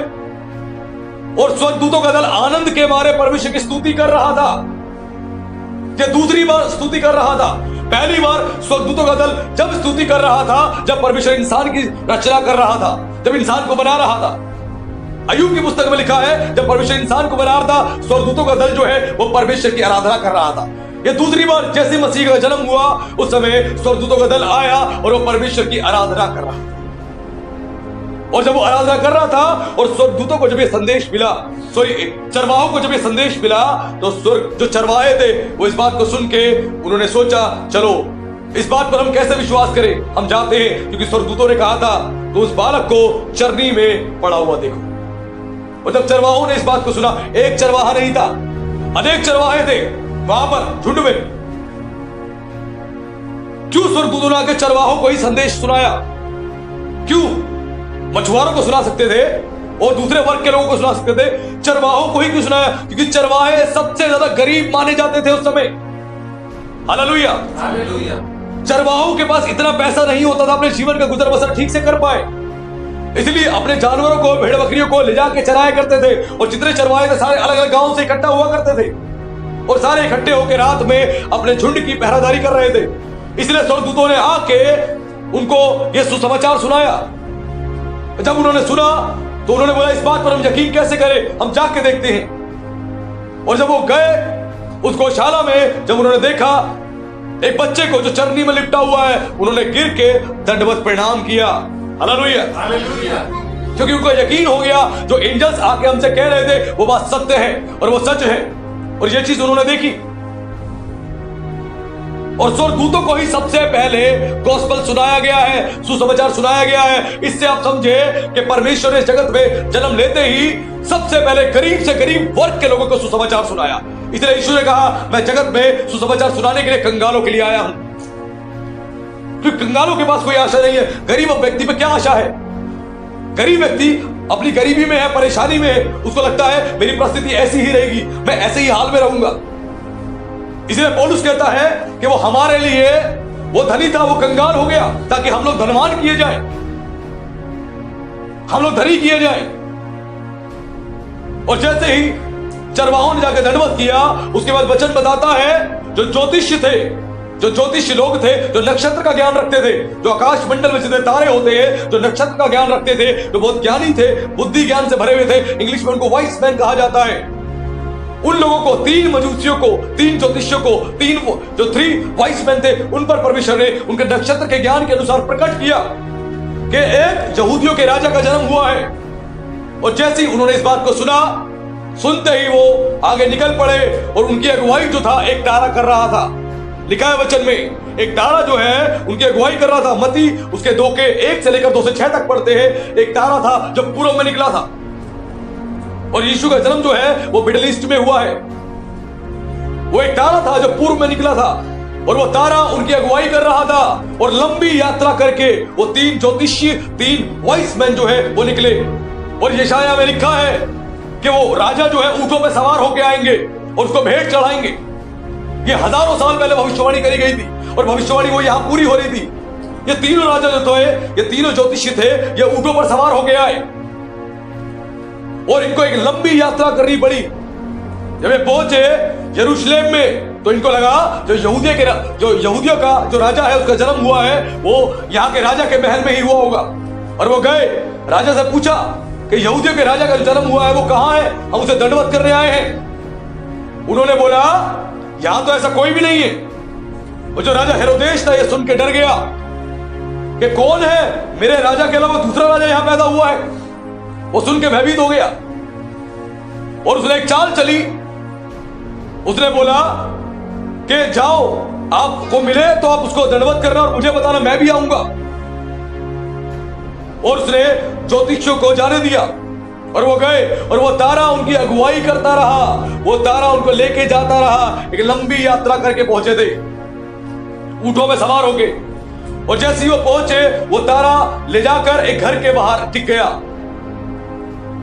और स्वर्गदूतों का दल आनंद के मारे परमेश्वर की स्तुति कर रहा था। ये दूसरी बार स्तुति कर रहा था। पहली बार स्वर्गदूतों का दल जब स्तुति कर रहा था जब परमेश्वर इंसान की रचना कर रहा था, जब इंसान को बना रहा था। अय्यूब की पुस्तक में लिखा है जब परमेश्वर इंसान को बना रहा था, स्वर्गदूतों का दल जो है वो परमेश्वर की आराधना कर रहा था। ये दूसरी बार जैसे मसीह का जन्म हुआ, उस समय स्वर्गदूतों का दल आया और वो परमेश्वर की आराधना कर रहा था। और जब वो आराधना कर रहा था और स्वर्गदूतों को जब ये संदेश मिला, चरवाहों को जब ये संदेश मिला, तो स्वर्ग जो चरवाहे थे वो इस बात को सुन के उन्होंने सोचा चलो इस बात पर हम कैसे विश्वास करें, हम जाते हैं, क्योंकि स्वर्गदूतों ने कहा था तो उस बालक को चरनी में पड़ा हुआ देखो। और जब चरवाहों ने इस बात को सुना, एक चरवाहा नहीं था, अनेक चरवाहे थे, वहां पर झुंड में क्यों स्वर्गदूतों ने आके चरवाहों को ही संदेश सुनाया? क्यों? मछुआरों को सुना सकते थे और दूसरे वर्ग के लोगों को सुना सकते थे, चरवाहों को ही क्यों सुनाया? क्योंकि चरवाहे सबसे ज्यादा गरीब माने जाते थे उस समय। Hallelujah, hallelujah. चरवाहों के पास इतना पैसा नहीं होता था अपने जीवन का गुजर बसर ठीक से कर पाए, इसलिए अपने जानवरों को, भेड़ बकरियों को ले जाके चराया करते थे। और जितने चरवाहे थे सारे अलग अलग गांव से इकट्ठा हुआ करते थे और सारे इकट्ठे होकर रात में अपने झुंड की पहरादारी कर रहे थे। इसलिए स्वर्गदूतों ने आके उनको यह सुसमाचार सुनाया। जब उन्होंने सुना तो उन्होंने बोला, इस बात पर हम यकीन कैसे करें, हम जाके देखते हैं। और जब वो गए उस गौशाला में, जब उन्होंने देखा एक बच्चे को जो चरनी में लिपटा हुआ है, उन्होंने गिर के दंडवत प्रणाम किया। Hallelujah, hallelujah. क्योंकि उनको यकीन हो गया जो एंजल्स आके हमसे कह रहे थे वो बात सत्य है और वो सच है, और ये चीज उन्होंने देखी। और स्वर्गदूतों को ही सबसे पहले गॉस्पेल सुनाया गया है, सुसमाचार सुनाया गया है। इससे आप समझे कि परमेश्वर ने जगत में जन्म लेते ही सबसे पहले गरीब से गरीब वर्ग के लोगों को सुसमाचार सुनाया। इसलिए यीशु ने कहा, मैं जगत में सुसमाचार सुनाने के लिए कंगालों के लिए आया हूं। क्योंकि कंगालों के पास कोई आशा नहीं है। गरीब व्यक्ति पे क्या आशा है? गरीब व्यक्ति अपनी गरीबी में है, परेशानी में है, उसको लगता है मेरी परिस्थिति ऐसी ही रहेगी, मैं ऐसे ही हाल में रहूंगा। इसलिए पौलुस कहता है कि वो हमारे लिए, वो धनी था, वो कंगाल हो गया ताकि हम लोग धनवान किए जाएं, हम लोग धनी किए जाएं। और जैसे ही चरवाहों ने जाकर दंडवत किया, उसके बाद वचन बताता है जो ज्योतिषी थे, जो ज्योतिषी लोग थे, जो नक्षत्र का ज्ञान रखते थे, जो आकाश मंडल में जितने तारे होते हैं, जो नक्षत्र का ज्ञान रखते थे, जो बहुत ज्ञानी थे, बुद्धि ज्ञान से भरे हुए थे, इंग्लिश में उनको वाइस मैन कहा जाता है। उन लोगों को, 3 मजूसियों को, 3 ज्योतिषियों को, 3 वाइस मैन थे, उन पर परमेश्वर ने उनके नक्षत्र के ज्ञान के अनुसार प्रकट किया कि एक यहूदियों के राजा का जन्म हुआ है। और जैसे ही उन्होंने इस बात को सुना, सुनते ही वो आगे निकल पड़े और उनकी अगुवाई जो था एक तारा कर रहा था। लिखा है वचन में, एक तारा जो है उनकी अगुवाई कर रहा था। मत्ती उसके 2 के 1 से लेकर 2 से 6 तक पढ़ते हैं। एक तारा था जो पूर्व में निकला था। और यीशु का जन्म जो है वो मिडिल ईस्ट में हुआ है। वो एक तारा था जो पूर्व में निकला था और वो तारा उनकी अगुवाई कर रहा था। और लंबी यात्रा करके वो 3 ज्योतिषी, 3 वाइस मैन जो है वो निकले। और यशायाह में लिखा है कि वो राजा जो है ऊंटों पे सवार होके आएंगे और उसको भेंट चढ़ाएंगे। ये हजारों साल पहले भविष्यवाणी करी गई थी और भविष्यवाणी वो यहां पूरी हो रही थी। ये तीनों राजा जो थे, ये तीनों ज्योतिषी थे, ये ऊंटों पर सवार होके आए और इनको एक लंबी यात्रा करनी पड़ी। जब ये पहुंचे यरूशलेम में तो इनको लगा जो यहूदियों का जो राजा है उसका जन्म हुआ है वो यहाँ के राजा के महल में ही हुआ होगा। और वो गए, राजा से पूछा कि यहूदियों के राजा का जो जन्म हुआ है वो कहाँ है, हम उसे दंडवत करने आए हैं। उन्होंने बोला यहां तो ऐसा कोई भी नहीं है। और जो राजा हेरोदेस था ये सुन के डर गया कि कौन है, मेरे राजा के अलावा दूसरा राजा यहां पैदा हुआ है। वो सुन के भयभीत हो गया और उसने एक चाल चली। उसने बोला कि जाओ, आपको मिले तो आप उसको दंडवत करना और मुझे बताना, मैं भी आऊंगा। और उसने ज्योतिषियों को जाने दिया और वो गए और वो तारा उनकी अगुवाई करता रहा। वो तारा उनको लेके जाता रहा। एक लंबी यात्रा करके पहुंचे थे ऊंटों में सवार होके। और जैसे ही वो पहुंचे वो तारा ले जाकर एक घर के बाहर टिक गया।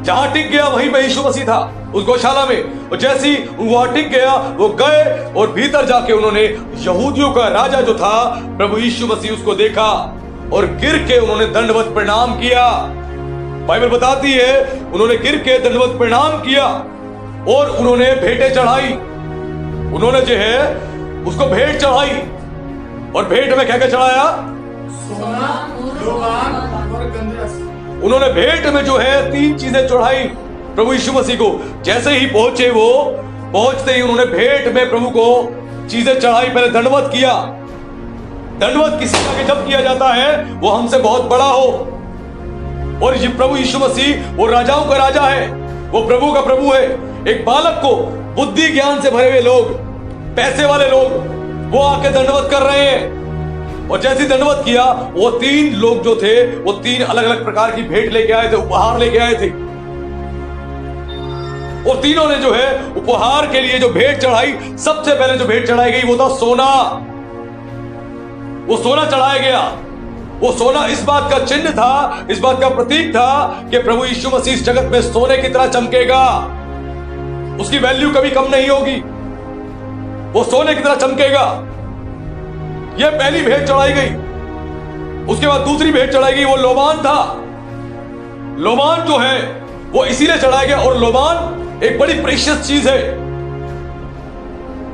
जहां टिक गया वहीं पे यीशु मसीह था, उस गौशाला में। और जैसे ही वहां टिक गया वो गए और भीतर जाके उन्होंने यहूदियों का राजा जो था प्रभु यीशु मसीह उसको देखा और गिर के उन्होंने दंडवत प्रणाम किया। बाइबल बताती है उन्होंने गिर के दंडवत प्रणाम किया और उन्होंने भेंटें चढ़ाई। उन्होंने जो है उसको भेंट चढ़ाई। और भेंट में क्या क्या चढ़ाया? सोना, लोबान और गंधरस। उन्होंने भेंट में जो है 3 चीजें चढ़ाई प्रभु यीशु मसीह को। जैसे ही पहुंचे वो, पहुंचते ही उन्होंने भेंट में प्रभु को चीजें चढ़ाई। पहले दंडवत किया। दंडवत किसी का जब किया जाता है वो हमसे बहुत बड़ा हो। और ये प्रभु यीशु मसीह वो राजाओं का राजा है, वो प्रभु का प्रभु है। एक बालक को बुद्धि ज्ञान से भरे हुए लोग, पैसे वाले लोग वो आके दंडवत कर रहे हैं। और जैसे दंडवत किया वो 3 लोग जो थे वो 3 अलग अलग प्रकार की भेंट लेके आए थे, उपहार लेके आए थे। और तीनों ने जो है उपहार के लिए जो भेंट चढ़ाई, सबसे पहले जो भेंट चढ़ाई गई वो था सोना। वो सोना चढ़ाया गया। वो सोना इस बात का चिन्ह था, इस बात का प्रतीक था कि प्रभु यीशु मसीह इस जगत में सोने की तरह चमकेगा। उसकी वैल्यू कभी कम नहीं होगी, वो सोने की तरह चमकेगा। यह पहली भेंट चढ़ाई गई। उसके बाद दूसरी भेंट चढ़ाई गई, वो लोबान था। लोबान जो है वो इसीलिए चढ़ाया गया, और लोबान एक बड़ी प्रेशियस चीज है।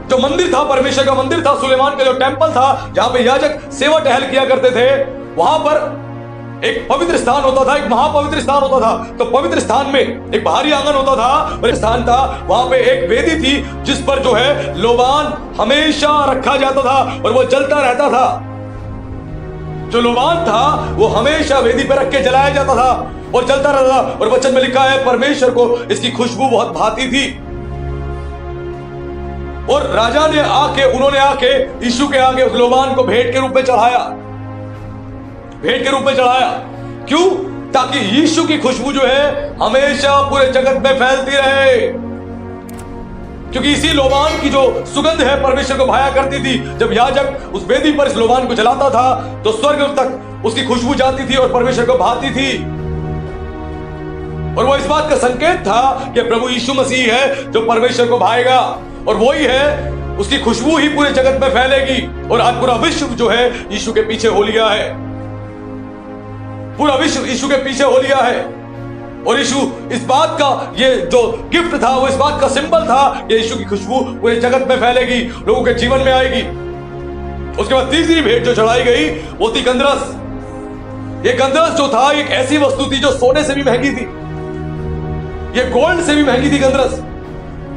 जो मंदिर था, परमेश्वर का मंदिर था, सुलेमान का जो टेंपल था, जहां पे याजक सेवा टहल किया करते थे, वहां पर एक पवित्र स्थान होता था, एक महापवित्र स्थान होता था। तो पवित्र स्थान में एक बाहरी आंगन होता था, और स्थान था, वहां पे एक वेदी थी जिस पर जो है लोबान हमेशा रखा जाता था और वो जलता रहता था। जो लोबान था वो हमेशा वेदी पर रख के जलाया जाता था और जलता रहता था। और वचन में लिखा है परमेश्वर को इसकी खुशबू बहुत भाती थी। और राजा ने उन्होंने आके यीशु के आगे उस लोबान को भेंट के रूप में चढ़ाया। भेंट के रूप में चढ़ाया क्यों? ताकि यीशु की खुशबू जो है हमेशा पूरे जगत में फैलती रहे। क्योंकि इसी लोबान की जो सुगंध है परमेश्वर को भाया करती थी। जब याजक उस वेदी पर इस लोबान को जलाता था तो स्वर्ग तक उसकी खुशबू जाती थी और परमेश्वर को भाती थी। और वो इस बात का संकेत था कि प्रभु यीशु मसीह है जो परमेश्वर को भाएगा, और वही है, उसकी खुशबू ही पूरे जगत में फैलेगी। और आज पूरा विश्व जो है यीशु के पीछे हो लिया है। पूरा विश्व यीशु के पीछे हो लिया है। और यीशु इस बात का, ये जो गिफ्ट था वो इस बात का सिंबल था कि यीशु की खुशबू पूरे जगत में फैलेगी, लोगों के जीवन में आएगी। उसके बाद तीसरी भेंट जो चढ़ाई गई वो थी गंधरस। ये गंधरस जो था एक ऐसी वस्तु थी जो सोने से भी महंगी थी, ये गोल्ड से भी महंगी थी गंधरस।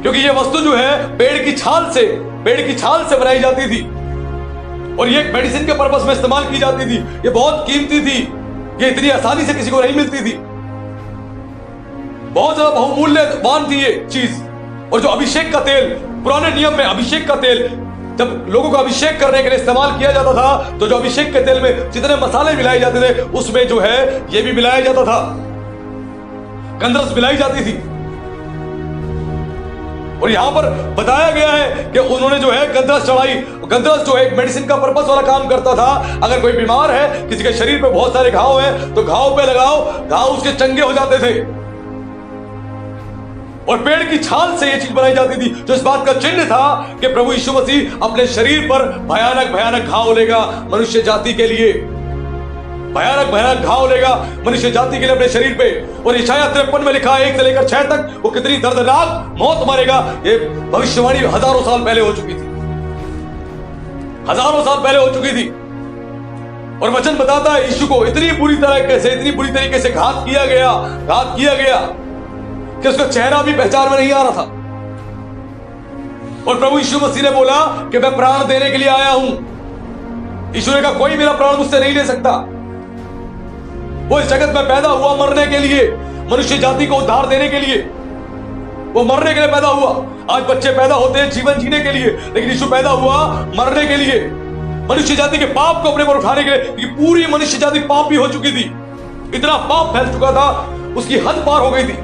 क्योंकि ये वस्तु जो है पेड़ की छाल से बनाई जाती थी, और ये मेडिसिन के पर्पस में इस्तेमाल की जाती थी। ये बहुत कीमती थी, ये इतनी आसानी से किसी को नहीं मिलती थी, बहुत ज्यादा बहुमूल्यवान थी ये चीज। और जो अभिषेक का तेल, पुराने नियम में अभिषेक का तेल जब लोगों को अभिषेक करने के लिए इस्तेमाल किया जाता था, तो जो अभिषेक के तेल में जितने मसाले मिलाए जाते थे उसमें जो है ये भी मिलाया जाता था, गंधरस मिलाई जाती थी। और यहां पर बताया गया है कि उन्होंने जो है गंधरस चढ़ाई। गंधरस जो एक मेडिसिन का पर्पस वाला काम करता था। अगर कोई बीमार है, किसी के शरीर पे बहुत सारे घाव हैं, तो घाव पे लगाओ, घाव उसके चंगे हो जाते थे। और पेड़ की छाल से यह चीज बनाई जाती थी, जो इस बात का चिन्ह था कि प्रभु यीशु मसीह अपने शरीर पर भयानक भयानक घाव लेगा मनुष्य जाति के लिए। भयानक भयानक घाव लेगा मनुष्य जाति के लिए अपने शरीर पे। और यशायाह 53 में लिखा है 1 से लेकर 6 तक, वो कितनी दर्दनाक मौत मरेगा। ये भविष्यवाणी हजारों साल पहले हो चुकी थी, हजारों साल पहले हो चुकी थी। और वचन बताता है यीशु को इतनी बुरी तरीके से घात किया गया कि उसका चेहरा भी पहचान में नहीं आ रहा था। और प्रभु यीशु मसीह ने बोला कि मैं प्राण देने के लिए आया हूं। यीशु ने कहा कोई मेरा प्राण मुझसे नहीं ले सकता। वो इस जगत में पैदा हुआ मरने के लिए, मनुष्य जाति को उद्धार देने के लिए। वो मरने के लिए पैदा हुआ। आज बच्चे पैदा होते हैं जीवन जीने के लिए, लेकिन यीशु पैदा हुआ मरने के लिए, मनुष्य जाति के पाप को अपने पर उठाने के लिए। क्योंकि पूरी मनुष्य जाति पाप भी हो चुकी थी, इतना पाप फैल चुका था, उसकी हद पार हो गई थी,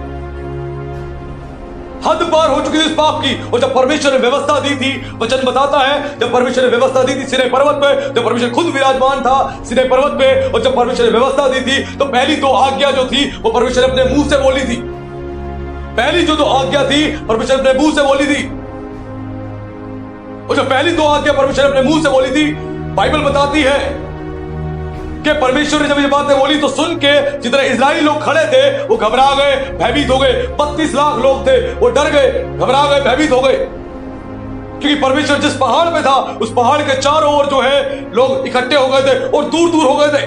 हद पार हो चुकी थी इस पाप की। और जब परमेश्वर ने व्यवस्था दी थी, वचन बताता है जब परमेश्वर ने व्यवस्था दी थी सिनै पर्वत पे, जब परमेश्वर खुद विराजमान था सिनै पर्वत पे, और जब परमेश्वर ने व्यवस्था दी थी तो पहली 2 आज्ञा जो थी वो परमेश्वर ने अपने मुंह से बोली थी। पहली जो 2 आज्ञा थी परमेश्वर ने अपने मुंह से बोली थी। और जो पहली 2 आज्ञा परमेश्वर ने अपने मुंह से बोली थी, बाइबल बताती है कि परमेश्वर ने जब ये बातें बोली तो सुन के जितने इजरायली लोग खड़े थे वो घबरा गए, भयभीत हो गए। 32 लाख लोग थे, वो डर गए, घबरा गए, भयभीत हो गए। क्योंकि परमेश्वर जिस पहाड़ पे था उस पहाड़ के चारों ओर जो है लोग इकट्ठे हो गए थे और दूर दूर हो गए थे।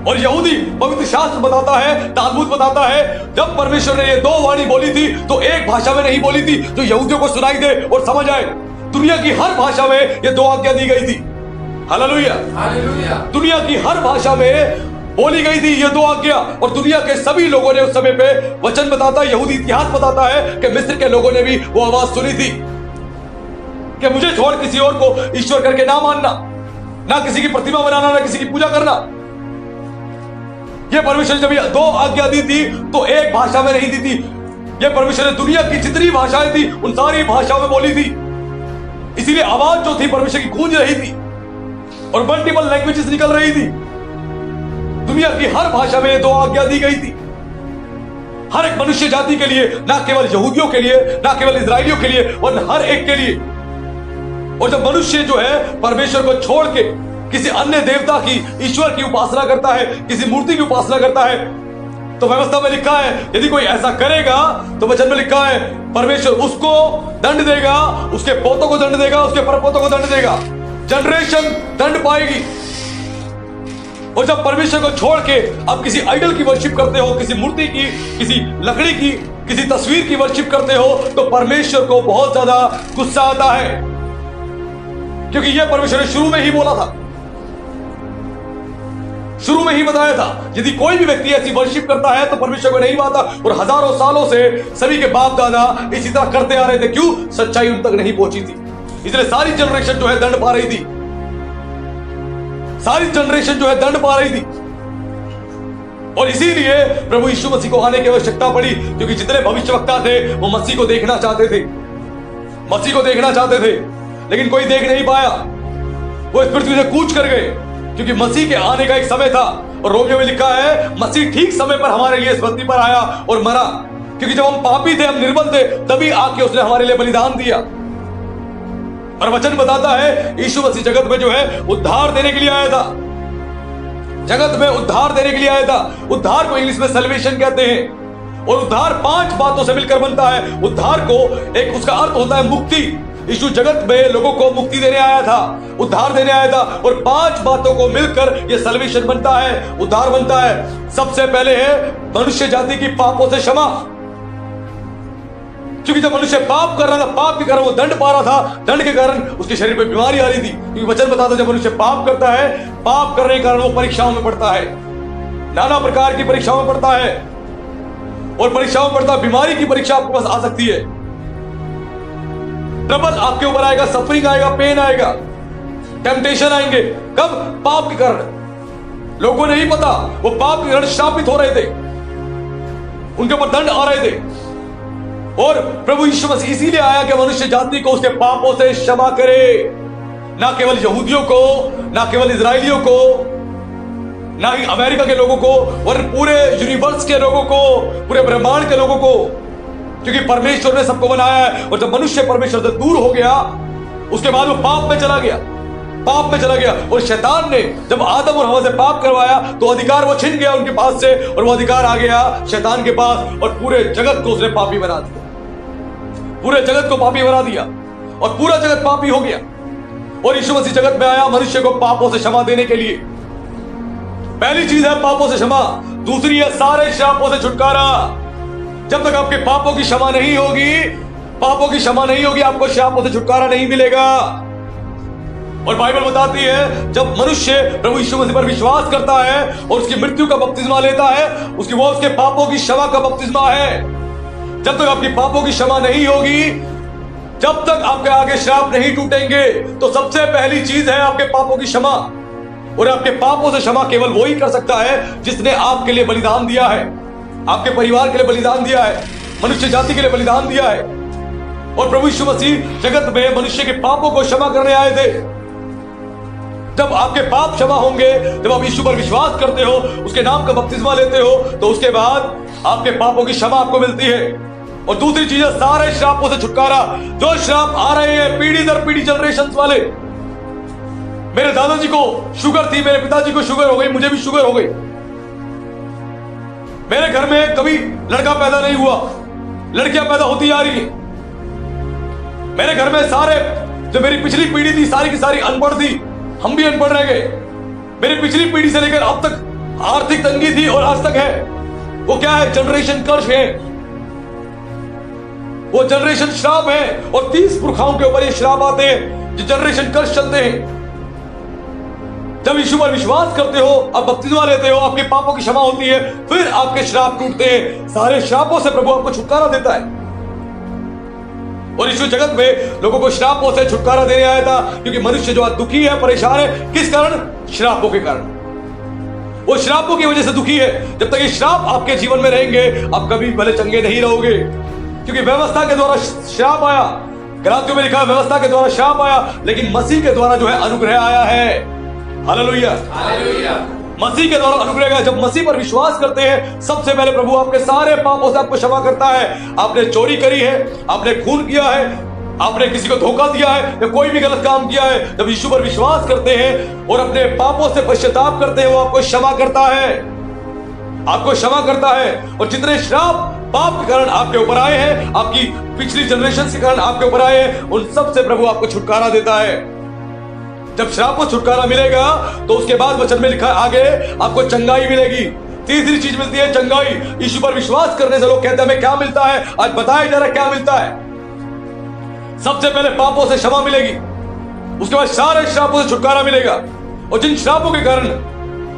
और यहूदी पवित्र शास्त्र बताता है, तालमुद बताता है, जब परमेश्वर ने ये 2 वाणी बोली थी तो एक भाषा में नहीं बोली थी जो यहूदियों को सुनाई दे और समझ आए। दुनिया की हर भाषा में ये 2 आज्ञा दी गई थी। Hallelujah, hallelujah. दुनिया की हर भाषा में बोली गई थी ये 2 आज्ञा। और दुनिया के सभी लोगों ने उस समय पे, वचन बताता है, यहूदी इतिहास बताता है कि मिस्र के लोगों ने भी वो आवाज सुनी थी कि मुझे छोड़ किसी और को ईश्वर करके ना मानना, ना किसी की प्रतिमा बनाना, ना किसी की पूजा करना। ये परमेश्वर जब ये 2 आज्ञा दी थी तो एक भाषा में नहीं दी थी। ये परमेश्वर ने दुनिया की जितनी भाषाएं थी उन सारी भाषाओं में बोली थी। इसीलिए आवाज जो थी परमेश्वर की गूंज रही थी और मल्टीपल लैंग्वेजेस निकल रही थी। दुनिया की हर भाषा में 2 आज्ञा दी गई थी, हर एक मनुष्य जाति के लिए, ना केवल यहूदियों के लिए, ना केवल इजरायलियों के लिए, और हर एक के लिए। और जब मनुष्य जो है परमेश्वर को छोड़ के किसी अन्य देवता की, ईश्वर की उपासना करता है, किसी मूर्ति की उपासना करता है, तो व्यवस्था में लिखा है यदि कोई ऐसा करेगा तो वचन में लिखा है परमेश्वर उसको दंड देगा, उसके पोतों को दंड देगा, उसके परपोतों को दंड देगा। जनरेशन दंड पाएगी। और जब परमेश्वर को छोड़ के आप किसी आइडल की वर्शिप करते हो, किसी मूर्ति की, किसी लकड़ी की, किसी तस्वीर की वर्शिप करते हो, तो परमेश्वर को बहुत ज्यादा गुस्सा आता है, क्योंकि यह परमेश्वर ने शुरू में ही बोला था, शुरू में ही बताया था। यदि कोई भी व्यक्ति ऐसी वर्शिप करता है तो परमेश्वर को नहीं पाता। और हजारों सालों से सभी के बाप दादा इसी तरह करते आ रहे थे। क्यों? सच्चाई उन तक नहीं पहुंची थी, इसलिए सारी जनरेशन जो है दंड पा रही थी, सारी जनरेशन जो है दंड पा रही थी। और इसीलिए प्रभु यीशु मसीह को आने की आवश्यकता पड़ी, क्योंकि जितने भविष्यवक्ता थे वो मसीह को देखना चाहते थे, मसीह को देखना चाहते थे, लेकिन कोई देख नहीं पाया। वो इस पृथ्वी से कूच कर गए, क्योंकि मसीह के आने का एक समय था। और रोमियो में लिखा है मसीह ठीक समय पर हमारे लिए इस धरती पर आया और मरा, क्योंकि जब हम पापी थे, हम निर्बल थे, तभी आके उसने हमारे लिए बलिदान दिया। और वचन बताता है यीशु मसीह जगत में जो है उद्धार देने के लिए आया था, जगत में उद्धार देने के लिए आया था। उद्धार को इंग्लिश में सल्वेशन कहते हैं, और उद्धार 5 बातों से मिलकर बनता है। उद्धार को एक उसका अर्थ होता है मुक्ति। यीशु जगत में लोगों को मुक्ति देने आया था, उद्धार देने आया था, और 5 बातों को मिलकर यह सल्वेशन बनता है, उद्धार बनता है। सबसे पहले है मनुष्य जाति की पापों से क्षमा, क्योंकि जब मनुष्य पाप कर रहा था, पाप के कारण वो दंड पा रहा था, दंड के कारण उसके शरीर पे बीमारी आ रही थी। क्योंकि वचन बताता है जब मनुष्य पाप करता है, पाप करने के कारण वो परीक्षाओं में पड़ता है, नाना प्रकार की परीक्षाओं में पड़ता है, और परीक्षाओं में पड़ता है, बीमारी की परीक्षा आपके पास आ सकती है, ट्रबल आपके ऊपर आएगा, सफरिंग आएगा, पेन आएगा, टेम्पटेशन आएंगे। कब? पाप के कारण। लोगों को नहीं पता, वो पाप के कारण शापित हो रहे थे, उनके ऊपर दंड आ रहे थे। और प्रभु यीशु मसीह इसीलिए आया कि मनुष्य जाति को उसके पापों से क्षमा करे, ना केवल यहूदियों को, ना केवल इजरायलियों को, ना ही अमेरिका के लोगों को, वरन पूरे यूनिवर्स के लोगों को, पूरे ब्रह्मांड के लोगों को, क्योंकि परमेश्वर ने सबको बनाया है। और जब मनुष्य परमेश्वर से दूर हो गया, उसके बाद वो पाप में चला गया, पाप में चला गया। और शैतान ने जब आदम और हवा से पाप करवाया तो अधिकार वो छिन गया उनके पास से, और वो अधिकार आ गया शैतान के पास, और पूरे जगत को उसने पापी बना दिया, पूरे जगत को पापी बना दिया, और पूरा जगत पापी हो गया। और यीशु मसीह जगत में आया मनुष्य को पापों से क्षमा देने के लिए। पहली चीज है पापों से क्षमा, दूसरी है सारे श्रापों से छुटकारा। जब तक आपके पापों की क्षमा नहीं होगी, पापों की क्षमा नहीं होगी, आपको श्रापों से छुटकारा नहीं मिलेगा। और बाइबल बताती है जब मनुष्य प्रभु यीशु मसीह पर विश्वास करता है और उसकी मृत्यु का बपतिस्मा लेता है, वो उसके पापों की क्षमा का बपतिस्मा है। जब तक आपकी पापों की क्षमा नहीं होगी, जब तक आपके आगे श्राप नहीं टूटेंगे, तो सबसे पहली चीज है आपके पापों की क्षमा। और आपके पापों से क्षमा केवल वो ही कर सकता है जिसने आपके लिए बलिदान दिया है, आपके परिवार के लिए बलिदान दिया है, मनुष्य जाति के लिए बलिदान दिया है। और प्रभु यीशु मसीह जगत में मनुष्य के पापों को क्षमा करने आए थे। जब आपके पाप क्षमा होंगे, जब आप यीशु पर विश्वास करते हो, उसके नाम का बपतिस्मा लेते हो, तो उसके बाद आपके पापों की क्षमा आपको मिलती है। और दूसरी चीज है सारे श्रापों से छुटकारा। जो श्राप आ रहे हैं पीढ़ी दर पीढ़ी, जनरेशन वाले, मेरे दादाजी को शुगर थी, मेरे पिताजी को शुगर हो गई, मुझे भी शुगर हो गई। मेरे घर में कभी लड़का पैदा नहीं हुआ, लड़कियां पैदा होती जा रही हैं। मेरे घर में सारे जो मेरी पिछली पीढ़ी थी सारी की सारी अनपढ़ थी, हम भी अनपढ़ रह गए। मेरी पिछली पीढ़ी से लेकर अब तक आर्थिक तंगी थी और आज तक है। वो क्या है? जनरेशन कर्स है, वो जनरेशन श्राप है। और 30 पुरखाओं के ऊपर ये श्राप आते हैं, जो जनरेशन कर्स चलते हैं। जब यीशु पर विश्वास करते हो, आप बपतिस्मा लेते हो, आपके पापों की क्षमा होती है, फिर आपके श्राप टूटते हैं। सारे श्रापों से प्रभु आपको छुटकारा देता है। और यीशु जगत में लोगों को श्रापों से छुटकारा देने आया था, क्योंकि मनुष्य जो आज दुखी है, परेशान है, किस कारण? श्रापों के कारण। वो श्रापों की वजह से दुखी है। जब तक ये श्राप आपके जीवन में रहेंगे, आप कभी भले चंगे नहीं रहोगे। क्योंकि व्यवस्था के द्वारा श्राप आया। गलातियों में लिखा है व्यवस्था के द्वारा श्राप आया, लेकिन मसीह के द्वारा जो है अनुग्रह आया है। Hallelujah, hallelujah. मसीह के द्वारा अनुग्रह आया। जब मसीह पर विश्वास करते हैं, सबसे पहले प्रभु आपके सारे पापों से आपको क्षमा करता है। आपने चोरी करी है, आपने खून किया है, आपने किसी को धोखा दिया है या कोई भी गलत काम किया है, जब यीशु पर विश्वास करते हैं और अपने पापों से पश्चाताप करते हैं, वो आपको क्षमा करता है, आपको क्षमा करता है। और जितने श्राप पाप के कारण आपके ऊपर आए हैं, आपकी पिछली जनरेशन के कारण आपके ऊपर आए हैं, उन सब से प्रभु आपको छुटकारा देता है। जब श्राप को छुटकारा मिलेगा तो उसके बाद वचन में लिखा आगे आपको चंगाई मिलेगी। तीसरी चीज मिलती है चंगाई। यीशु पर विश्वास करने से लोग कहते हैं हमें क्या मिलता है, आज बताया जा रहा है क्या मिलता है। सबसे पहले पापों से क्षमा मिलेगी, उसके बाद सारे श्रापों से छुटकारा मिलेगा। और जिन श्रापों के कारण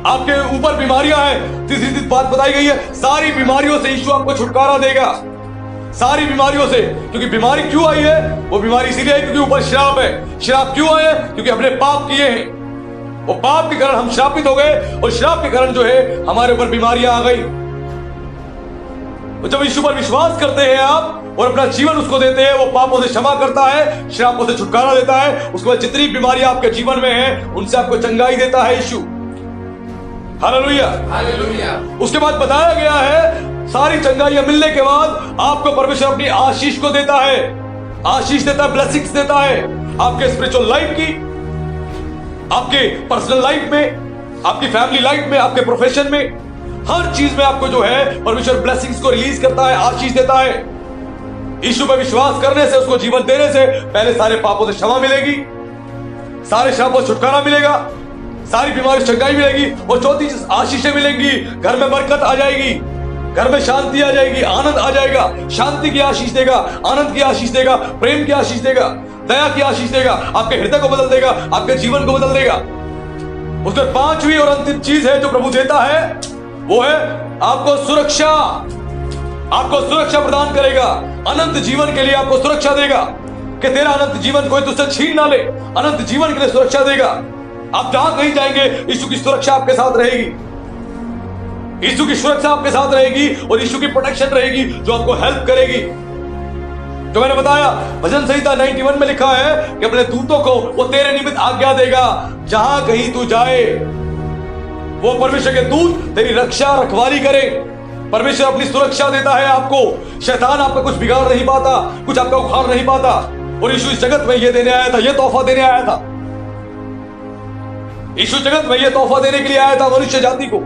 आपके ऊपर बीमारियां हैं, तीसरी बात बताई गई है, सारी बीमारियों से यीशु आपको छुटकारा देगा, सारी बीमारियों से। क्योंकि बीमारी क्यों आई है? वो बीमारी इसीलिए आई क्योंकि ऊपर श्राप है। श्राप क्यों आए? क्योंकि हमने पाप किए हैं। वो पाप के कारण हम श्रापित हो गए और श्राप के कारण जो है हमारे ऊपर बीमारियां आ गई। जब यीशु पर विश्वास करते हैं आप और अपना जीवन उसको देते हैं, वो पापों से क्षमा करता है, श्रापों से छुटकारा देता है। उसके बाद जितनी बीमारियां आपके जीवन में हैं, उनसे आपको चंगाई देता है यीशु। Hallelujah, hallelujah. उसके बाद बताया गया है सारी चंगाइयां मिलने के बाद आपको परमेश्वर अपनी आशीष को देता है, आशीष देता है, ब्लेसिंग्स देता है आपके स्पिरिचुअल लाइफ की, आपके पर्सनल लाइफ में, आपकी फैमिली लाइफ में, आपके प्रोफेशन में, हर चीज में आपको जो है परमेश्वर ब्लेसिंग्स को रिलीज करता है, आशीष देता है। यीशु पर विश्वास करने से, उसको जीवन देने से पहले सारे पापों से क्षमा मिलेगी, सारे श्रापों से छुटकारा मिलेगा, सारी बीमारी से चंगाई मिलेगी और चौथी चीज आशीषें मिलेंगी। घर में बरकत आ जाएगी, घर में शांति आ जाएगी, आनंद आ जाएगा। शांति की आशीष देगा, आनंद की आशीष देगा, प्रेम की आशीष देगा, दया की आशीष देगा, आपके हृदय को बदल देगा, आपके जीवन को बदल देगा। उसमें पांचवी और अंतिम चीज है जो प्रभु देता है, वो है आपको सुरक्षा। आपको सुरक्षा प्रदान करेगा, अनंत जीवन के लिए आपको सुरक्षा देगा कि तेरा अनंत जीवन कोई तुझसे छीन ना ले। अनंत जीवन के लिए सुरक्षा देगा। आप जहां कहीं जाएंगे, यीशु की सुरक्षा आपके साथ रहेगी, यीशु की सुरक्षा आपके साथ रहेगी और यीशु की प्रोटेक्शन रहेगी जो आपको हेल्प करेगी। जो मैंने बताया भजन संहिता 91 में लिखा है कि अपने दूतों को वो तेरे निमित्त आज्ञा देगा, जहां कहीं तू जाए वो परमेश्वर के दूत तेरी रक्षा रखवाली करे। परमेश्वर अपनी सुरक्षा देता है आपको। शैतान आपका कुछ बिगाड़ नहीं पाता, कुछ आपका उखाड़ नहीं पाता। और यीशु इस जगत में ये देने आया था, ये तोहफा देने आया था। यीशु जगत में ये तोहफा देने के लिए आया था मनुष्य जाति को।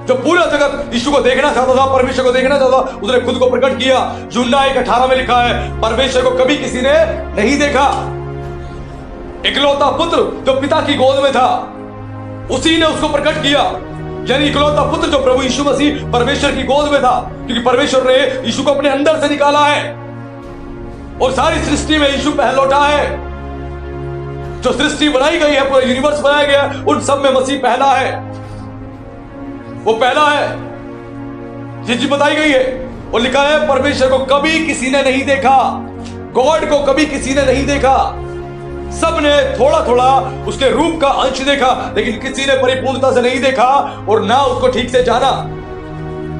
जो पूरा जगत यीशु को देखना चाहता था, परमेश्वर को देखना चाहता, उसने खुद को प्रकट किया। यूहन्ना 1:18 में लिखा है परमेश्वर को कभी किसी ने नहीं देखा। इकलौता पुत्र जो पिता की गोद में था, उसी ने उसको प्रकट किया। यानी इकलौता पुत्र जो प्रभु यीशु मसीह परमेश्वर की गोद में था, क्योंकि परमेश्वर ने यीशु को अपने अंदर से निकाला है और सारी सृष्टि में यीशु पहलौठा है। जो सृष्टि बनाई गई है, पूरा यूनिवर्स बनाया गया, उन सब में मसीह पहला है। वो पहला है, ये चीज बताई गई है और लिखा है परमेश्वर को कभी किसी ने नहीं देखा। गॉड को कभी किसी ने नहीं देखा। सबने थोड़ा थोड़ा उसके रूप का अंश देखा, लेकिन किसी ने परिपूर्णता से नहीं देखा और ना उसको ठीक से जाना।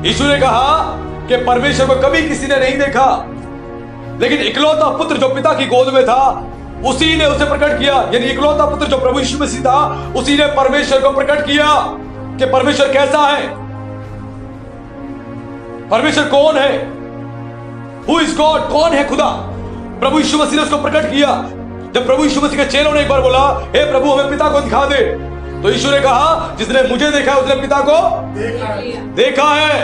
यीशु ने कहा कि परमेश्वर को कभी किसी ने नहीं देखा, लेकिन इकलौता पुत्र जो पिता की गोद में था, उसी ने उसे प्रकट किया। यानी इकलौता पुत्र जो प्रभु यीशु मसीह था, उसी ने परमेश्वर को प्रकट किया कि परमेश्वर कैसा है, परमेश्वर कौन है, हु इज गॉड, कौन है खुदा। प्रभु यीशु मसीह ने उसको प्रकट किया। जब प्रभु यीशु मसीह के चेलों ने एक बार बोला, हे प्रभु हमें पिता को दिखा दे, तो यीशु ने कहा जिसने मुझे देखा है उसने पिता को देखा है।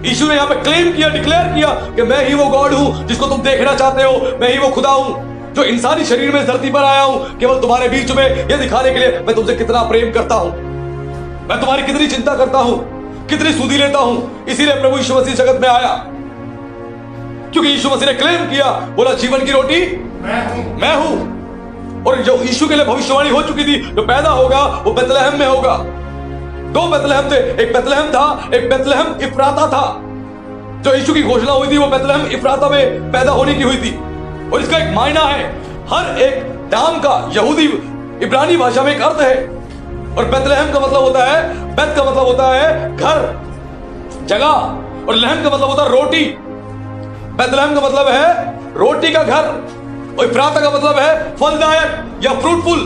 यीशु ने यहां पे क्लेम किया, डिक्लेयर किया कि मैं ही वो गॉड हूं जिसको तुम देखना चाहते हो। मैं ही वो खुदा हूं जो इंसानी शरीर में धरती पर आया हूं केवल तुम्हारे बीच में यह दिखाने के लिए मैं तुमसे कितना प्रेम करता हूं, मैं तुम्हारी कितनी चिंता करता हूं, कितनी सुधि लेता हूं। इसीलिए प्रभु यीशु मसीह जगत में आया, क्योंकि यीशु मसीह ने क्लेम किया, बोला जीवन की रोटी मैं हूं। और जो यीशु के लिए भविष्यवाणी हो चुकी थी, जो पैदा होगा वो बेतलहम में होगा। दो बेतलहम थे, एक बेतलहम था, एक बेतलहम इफ्राता था। जो यीशु की घोषणा हुई थी वो बेतलहम इफ्राता में पैदा होने की हुई थी। और इसका एक मायना है, हर एक नाम का यहूदी इब्रानी भाषा में एक अर्थ है। और बेतलहम का मतलब होता है, बेत का मतलब होता है घर, जगह, और लहम का मतलब होता है रोटी। बैतलहम का मतलब है रोटी का घर, और इफ्राता का मतलब है फलदायक या फ्रूटफुल।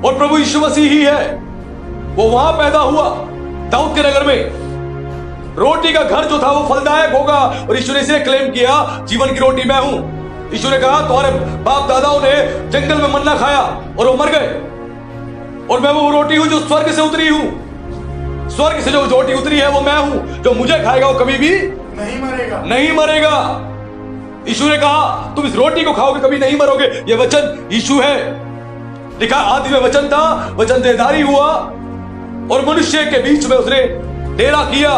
और प्रभु यीशु मसीह ही है, वो वहां पैदा हुआ दाऊद के नगर में। रोटी का घर जो था वो फलदायक होगा, और यीशु ने इसे क्लेम किया, जीवन की रोटी मैं हूं। यीशु ने कहा तुम्हारे बाप दादाओं ने जंगल में मन्ना खाया और वो मर गए, और मैं वो रोटी हूं जो स्वर्ग से उतरी हूं। स्वर्ग से जो रोटी उतरी है वो मैं हूं, जो मुझे खाएगा वो कभी भी नहीं मरेगा, नहीं मरेगा। यीशु ने कहा तुम इस रोटी को खाओगे कभी नहीं मरोगे। ये वचन यीशु है। लिखा आदि में वचन था, वचन देहधारी हुआ और मनुष्य के बीच में उसने डेरा किया,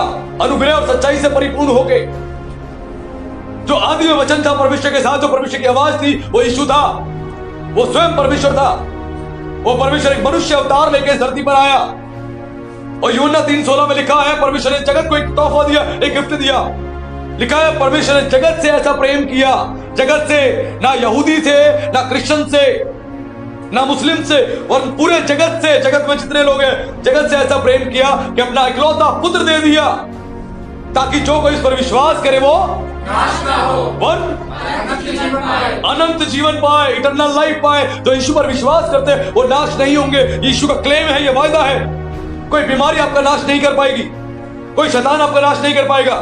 अनुग्रह और सच्चाई से परिपूर्ण होके। जो आदि में वचन था परमेश्वर के साथ, जो परमेश्वर की आवाज थी, वो यीशु था। वो स्वयं परमेश्वर था। वो परमेश्वर एक मनुष्य अवतार लेके इस धरती पर आया। और यूहन्ना 3:16 में लिखा है परमेश्वर ने जगत को एक तोहफा दिया, एक गिफ्ट दिया। लिखा है परमेश्वर ने जगत से ऐसा प्रेम किया, जगत से, ना यहूदी थे, ना क्रिश्चियन से, ना मुस्लिम से, और पूरे जगत से, जगत में जितने लोग हैं, जगत से ऐसा प्रेम किया कि अपना इकलौता पुत्र दे दिया, ताकि जो कोई इस पर विश्वास करे वो नाश ना हो, अनंत जीवन पाए, इटरनल लाइफ पाए। जो यीशु पर विश्वास करते हैं वो नाश नहीं होंगे। यीशु का क्लेम है, ये वायदा है। कोई बीमारी आपका नाश नहीं कर पाएगी, कोई शैतान आपका नाश नहीं कर पाएगा,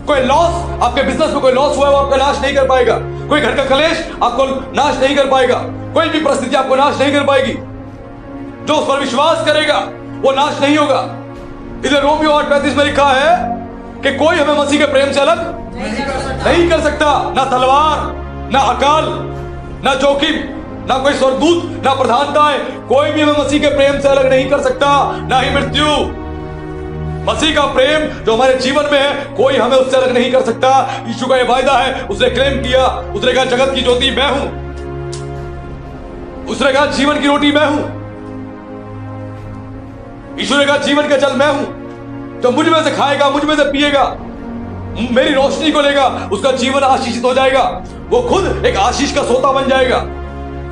कोई लॉस, आपके बिजनेस में कोई लॉस हुआ है वो आपका नाश नहीं कर पाएगा, कोई घर का कलेश आपको नाश नहीं कर पाएगा, कोई भी परिस्थिति आपको नाश नहीं कर पाएगी। जो उस पर विश्वास करेगा वो नाश नहीं होगा। इधर रोमियो 8:35 में लिखा है कि कोई हमें मसीह के प्रेम से अलग नहीं कर सकता। ना तलवार, ना अकाल, ना जोखिम, ना कोई स्वर्गदूत, ना प्रधानताएं, कोई भी हमें मसीह के प्रेम से अलग नहीं कर सकता, ना ही मृत्यु। मसीह का प्रेम जो हमारे जीवन में है, कोई हमें उससे अलग नहीं कर सकता। यीशु का यह वायदा है। उसने क्लेम किया, उसने कहा जगत की ज्योति मैं हूं, उसने कहा जीवन की रोटी मैं हूं, यीशु ने कहा जीवन का जल मैं हूं। जो मुझ में से खाएगा, मुझ में से पिएगा, मेरी रोशनी को लेगा, उसका जीवन आशीषित हो जाएगा। वो खुद एक आशीष का सोता बन जाएगा,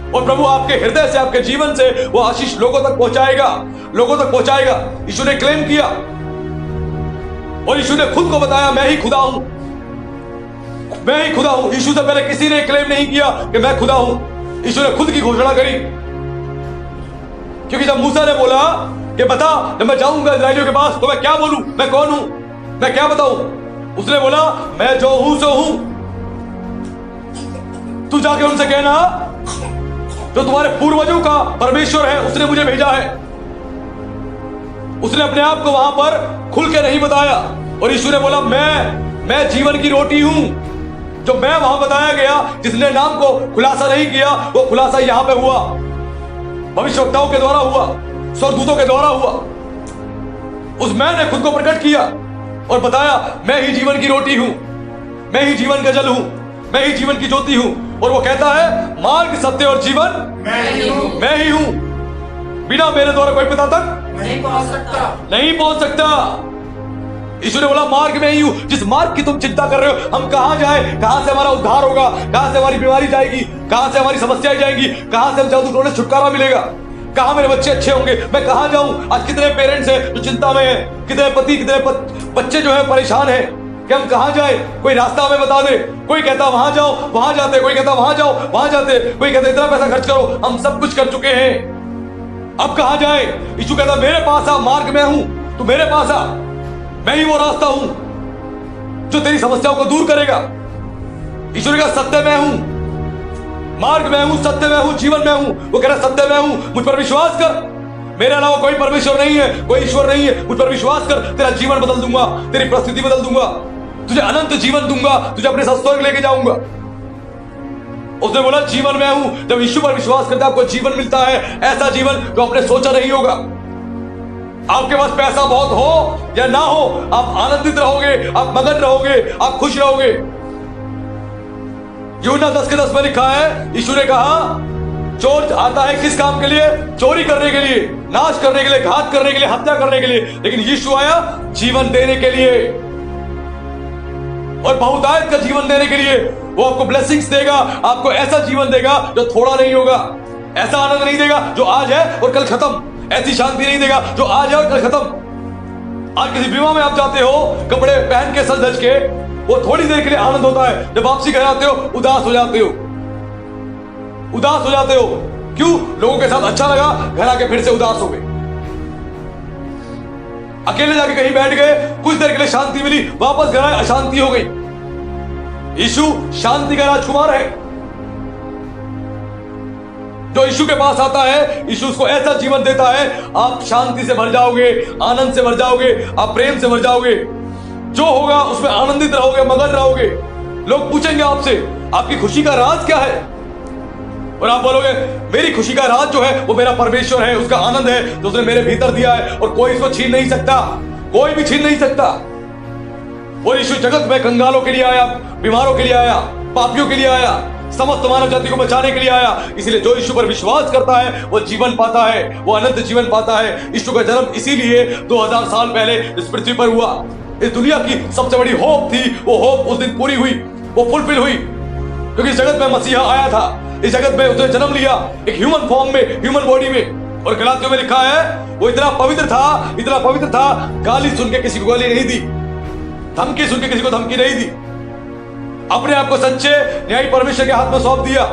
और प्रभु आपके हृदय से, आपके जीवन से वो आशीष लोगों तक पहुंचाएगा, लोगों तक पहुंचाएगा। यीशु ने क्लेम किया, और यीशु ने खुद को बताया मैं ही खुदा हूं, मैं ही खुदा हूं। यीशु से पहले किसी ने क्लेम नहीं किया कि मैं खुदा हूं। यीशु ने खुद की घोषणा करी, क्योंकि जब मूसा ने बोला कि बता, जब मैं जाऊंगा इस्राएलियों के पास तो मैं क्या बोलूं, मैं कौन हूं, मैं क्या बताऊं, उसने बोला मैं जो हूं सो हूं। तू जाके उनसे कहना जो तुम्हारे पूर्वजों का परमेश्वर है उसने मुझे भेजा है। उसने अपने आप को वहां पर खुल के नहीं बताया, और यीशु ने बोला मैं जीवन की रोटी हूं। जो मैं वहां बताया गया, जिसने नाम को खुलासा नहीं किया, वो खुलासा यहां पे हुआ, भविष्यवक्ताओं के द्वारा हुआ, स्वर्गदूतों के द्वारा हुआ। उस मैं ने खुद को प्रकट किया और बताया मैं ही जीवन की रोटी हूं, मैं ही जीवन का जल हूं, मैं ही जीवन की ज्योति हूं। और वो कहता है मार्ग, सत्य और जीवन मैं ही हूं। बिना मेरे द्वारा कोई पिता तक नहीं पहुंच सकता। यीशु ने बोला मार्ग में ही हूं। जिस मार्ग की तुम चिंता कर रहे हो, हम कहां जाए, कहां से हमारा उद्धार होगा, कहां से हमारी बीमारी जाएगी, कहां से हमारी समस्याएं जाएंगी, कहां से हम जादू टोने छुटकारा मिलेगा, कहां मेरे बच्चे अच्छे होंगे, मैं कहां जाऊं। आज कितने पेरेंट्स हैं जो चिंता में हैं, कितने पति, कितने बच्चे जो है परेशान हैं कि हम कहां जाए। कोई रास्ता हमें बता दे, कोई कहता वहां जाओ, वहां जाते, कोई कहता वहां जाओ, वहां जाते, कोई कहता इतना पैसा खर्च करो, हम सब कुछ कर चुके हैं, अब कहां जाए। यीशु कहता मेरे पास आ, मार्ग में हूं, तू मेरे पास आ, मैं ही वो रास्ता हूं जो तेरी समस्याओं को दूर करेगा। यीशु ने कहा सत्य मैं हूं, मार्ग में हूं, सत्य में हूं, जीवन में हूं। वो कह रहा सत्य में हूं, मुझ पर विश्वास कर, मेरे अलावा कोई परमेश्वर नहीं है, कोई ईश्वर नहीं है, मुझ पर विश्वास कर, तेरा जीवन बदल दूंगा, तेरी परिस्थिति बदल दूंगा, तुझे अनंत जीवन दूंगा, तुझे अपने साथ स्वर्ग लेके जाऊंगा। उसने बोला जीवन में हूं। जब यीशु पर विश्वास करते आपको जीवन मिलता है, ऐसा जीवन जो आपने सोचा नहीं होगा। आपके पास पैसा बहुत हो या ना हो, आप आनंदित रहोगे, आप मगन रहोगे, आप खुश रहोगे। यूहन्ना 10:10 में लिखा है, यीशु ने कहा चोर आता है किस काम के लिए? चोरी करने के लिए, नाश करने के लिए, घात करने के लिए, हत्या करने के लिए, लेकिन यीशु आया जीवन देने के लिए, और बहुतायत का जीवन देने के लिए। वो आपको ब्लेसिंग्स देगा, आपको ऐसा जीवन देगा जो थोड़ा नहीं होगा, ऐसा आनंद नहीं देगा जो आज है और कल खत्म, ऐसी शांति नहीं देगा जो आज है और कल खत्म। आज किसी विवाह में आप जाते हो, कपड़े पहन के सज धज के, वो थोड़ी देर के लिए आनंद होता है, जब वापसी घर आते हो उदास हो जाते हो, उदास हो जाते हो। क्यों? लोगों के साथ अच्छा लगा, घर आके फिर से उदास हो गए। अकेले जाके कहीं बैठ गए, कुछ देर के लिए शांति मिली, वापस घर आए अशांति हो गई। यीशु शांति का राजकुमार है। जो यीशु के पास आता है, यीशु उसको ऐसा जीवन देता है, आप शांति से भर जाओगे, आनंद से भर जाओगे, आप प्रेम से भर जाओगे। जो होगा उसमें आनंदित रहोगे, मगन रहोगे। लोग पूछेंगे आपसे, आपकी खुशी का राज क्या है? और आप बोलोगे, मेरी खुशी का राज जो है वो मेरा परमेश्वर है, उसका आनंद है जो उसने मेरे भीतर दिया है, और कोई इसको छीन नहीं सकता, कोई भी छीन नहीं सकता। और यीशु जगत में कंगालों के लिए आया, बीमारों के लिए आया, पापियों के लिए आया, समस्त मानव जाति को बचाने के लिए आया। इसलिए जो यीशु पर विश्वास करता है वो जीवन पाता है, वो अनंत जीवन पाता है। यीशु का जन्म इसीलिए 2000 साल पहले इस पृथ्वी पर हुआ। इस दुनिया की सबसे बड़ी होप थी, वो होप उस दिन पूरी हुई, वो फुलफिल हुई, क्योंकि इस जगत में मसीहा आया था। इस जगत में उसने जन्म लिया एक ह्यूमन फॉर्म में, ह्यूमन बॉडी में। और गलातियों में लिखा है, वो इतना पवित्र था, इतना पवित्र था, गाली सुन के किसी को गाली नहीं दी, धमकी सुन के किसी को धमकी नहीं दी, अपने आप को सच्चे न्यायी परमेश्वर के हाथ में सौंप दिया।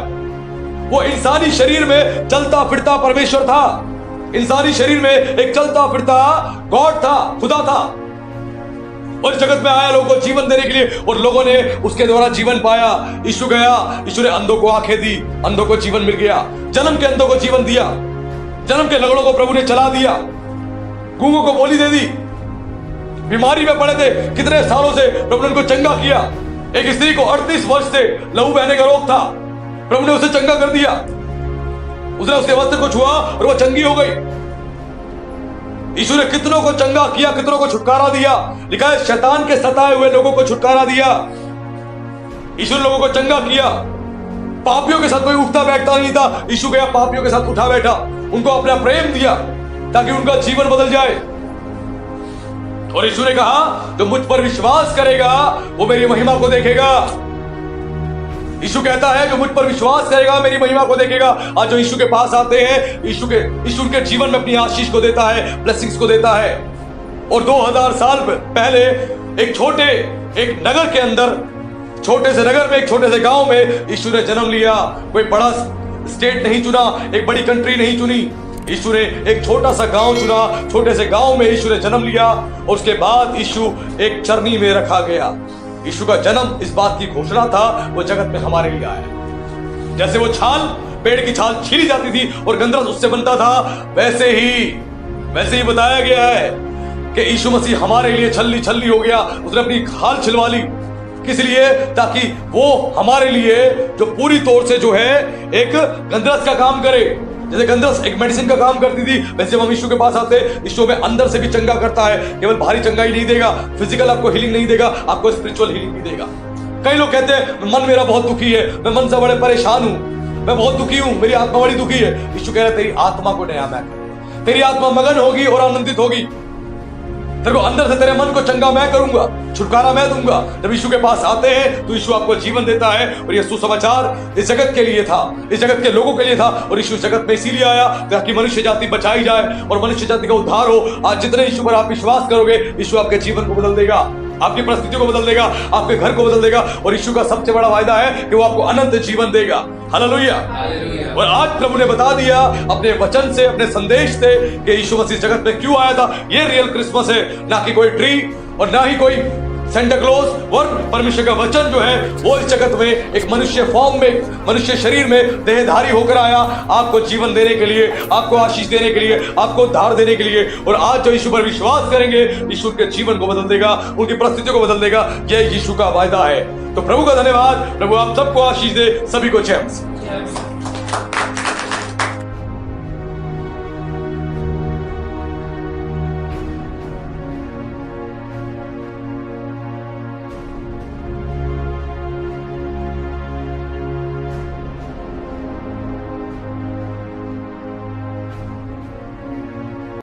वो इंसानी शरीर में चलता फिरता परमेश्वर था, इंसानी शरीर में एक चलता फिरता गॉड था, खुदा था। और जगत में आया लोगों को जीवन देने के लिए, और लोगों ने उसके द्वारा जीवन पाया। यीशु गया, यीशु ने अंधों को आंखें दी, अंधों को जीवन मिल गया, जन्म के अंधों को जीवन दिया, जन्म के लंगड़ों को प्रभु ने चला दिया, गूंगों को बोली दे दी, बीमारी में पड़े थे कितने सालों से, प्रभु ने उनको चंगा किया। एक स्त्री को 38 वर्ष से लहू बहने का रोग था, प्रभु ने उसे चंगा कर दिया। उसने उसके वस्त्र को छुआ और वो चंगी हो गई। यीशु ने कितनों को चंगा किया, कितनों को छुटकारा दिया। लिखा है, शैतान के सताए हुए लोगों को छुटकारा दिया। यीशु ने लोगों को चंगा किया। पापियों के साथ कोई उठता बैठता नहीं था, यीशु गया पापियों के साथ उठा बैठा, उनको अपना प्रेम दिया ताकि उनका जीवन बदल जाए। और यीशु ने कहा, जो मुझ पर विश्वास करेगा वो मेरी महिमा को देखेगा। यीशु कहता है, जो मुझ पर विश्वास करेगा मेरी महिमा को देखेगा। आज जो यीशु के पास आते हैं, यीशु उनके जीवन में अपनी आशीष को देता है, ब्लेसिंग्स को देता है। और 2000 साल पहले एक नगर के अंदर, छोटे से नगर में, एक छोटे से गांव में यीशु ने जन्म लिया। कोई बड़ा स्टेट नहीं चुना, एक बड़ी कंट्री नहीं चुनी, यीशु ने एक छोटा सा गांव चुना। छोटे से गांव में यीशु ने जन्म लिया, और उसके बाद यीशु एक चरनी में रखा गया। यीशु का जन्म इस बात की घोषणा था, वो जगत में हमारे लिए आया। जैसे वो छाल, पेड़ की छाल छीली जाती थी और गंधरस उससे बनता था, वैसे ही बताया गया है कि यीशु मसीह हमारे लिए छल्ली छल्ली हो गया। उसने अपनी खाल छिलवा ली, किस लिए? ताकि वो हमारे लिए जो पूरी तौर से जो है एक गंधरस का काम करे। जैसे गंधरस एक मेडिसिन का काम करती थी, वैसे जब हम यीशु के पास आते हैं, यीशु में अंदर से भी चंगा करता है। केवल बाहरी चंगाई नहीं देगा, फिजिकल आपको हीलिंग नहीं देगा, आपको स्पिरिचुअल हीलिंग भी देगा। कई लोग कहते हैं, मन मेरा बहुत दुखी है, मैं मन से बड़े परेशान हूं, मैं बहुत दुखी हूं, मेरी आत्मा बड़ी दुखी है। यीशु कह रहा है, तेरी आत्मा को नया मैं करूंगा, तेरी आत्मा मगन होगी और आनंदित होगी। तेरे को अंदर से तेरे मन को चंगा मैं करूंगा, छुटकारा मैं दूंगा। जब यीशु के पास आते हैं तो यीशु आपको जीवन देता है। और यह सुसमाचार इस जगत के लिए था, इस जगत के लोगों के लिए था। और यीशु जगत में इसीलिए आया ताकि मनुष्य जाति बचाई जाए और मनुष्य जाति का उद्धार हो। आज जितने यीशु पर आप विश्वास करोगे, यीशु आपके जीवन को बदल देगा, आपकी परिस्थितियों को बदल देगा, आपके घर को बदल देगा। और यीशु का सबसे बड़ा वायदा है कि वो आपको अनंत जीवन देगा। हालेलुया। और आज प्रभु ने बता दिया अपने वचन से, अपने संदेश से कि यीशु मसीह जगत में क्यों आया था। ये रियल क्रिसमस है, ना कि कोई ट्री और ना ही कोई सेंटा क्लॉज। और परमेश्वर का वचन जो है वो इस जगत में एक मनुष्य फॉर्म में, मनुष्य शरीर में देहधारी होकर आया, आपको जीवन देने के लिए, आपको आशीष देने के लिए, आपको उद्धार देने के लिए। और आज जो यीशु पर विश्वास करेंगे, यीशु के जीवन को बदल देगा, उनकी परिस्थितियों को बदल देगा। यह यीशु का वायदा है। तो प्रभु का धन्यवाद। प्रभु आप सबको आशीष दे, सभी को जय मसीह।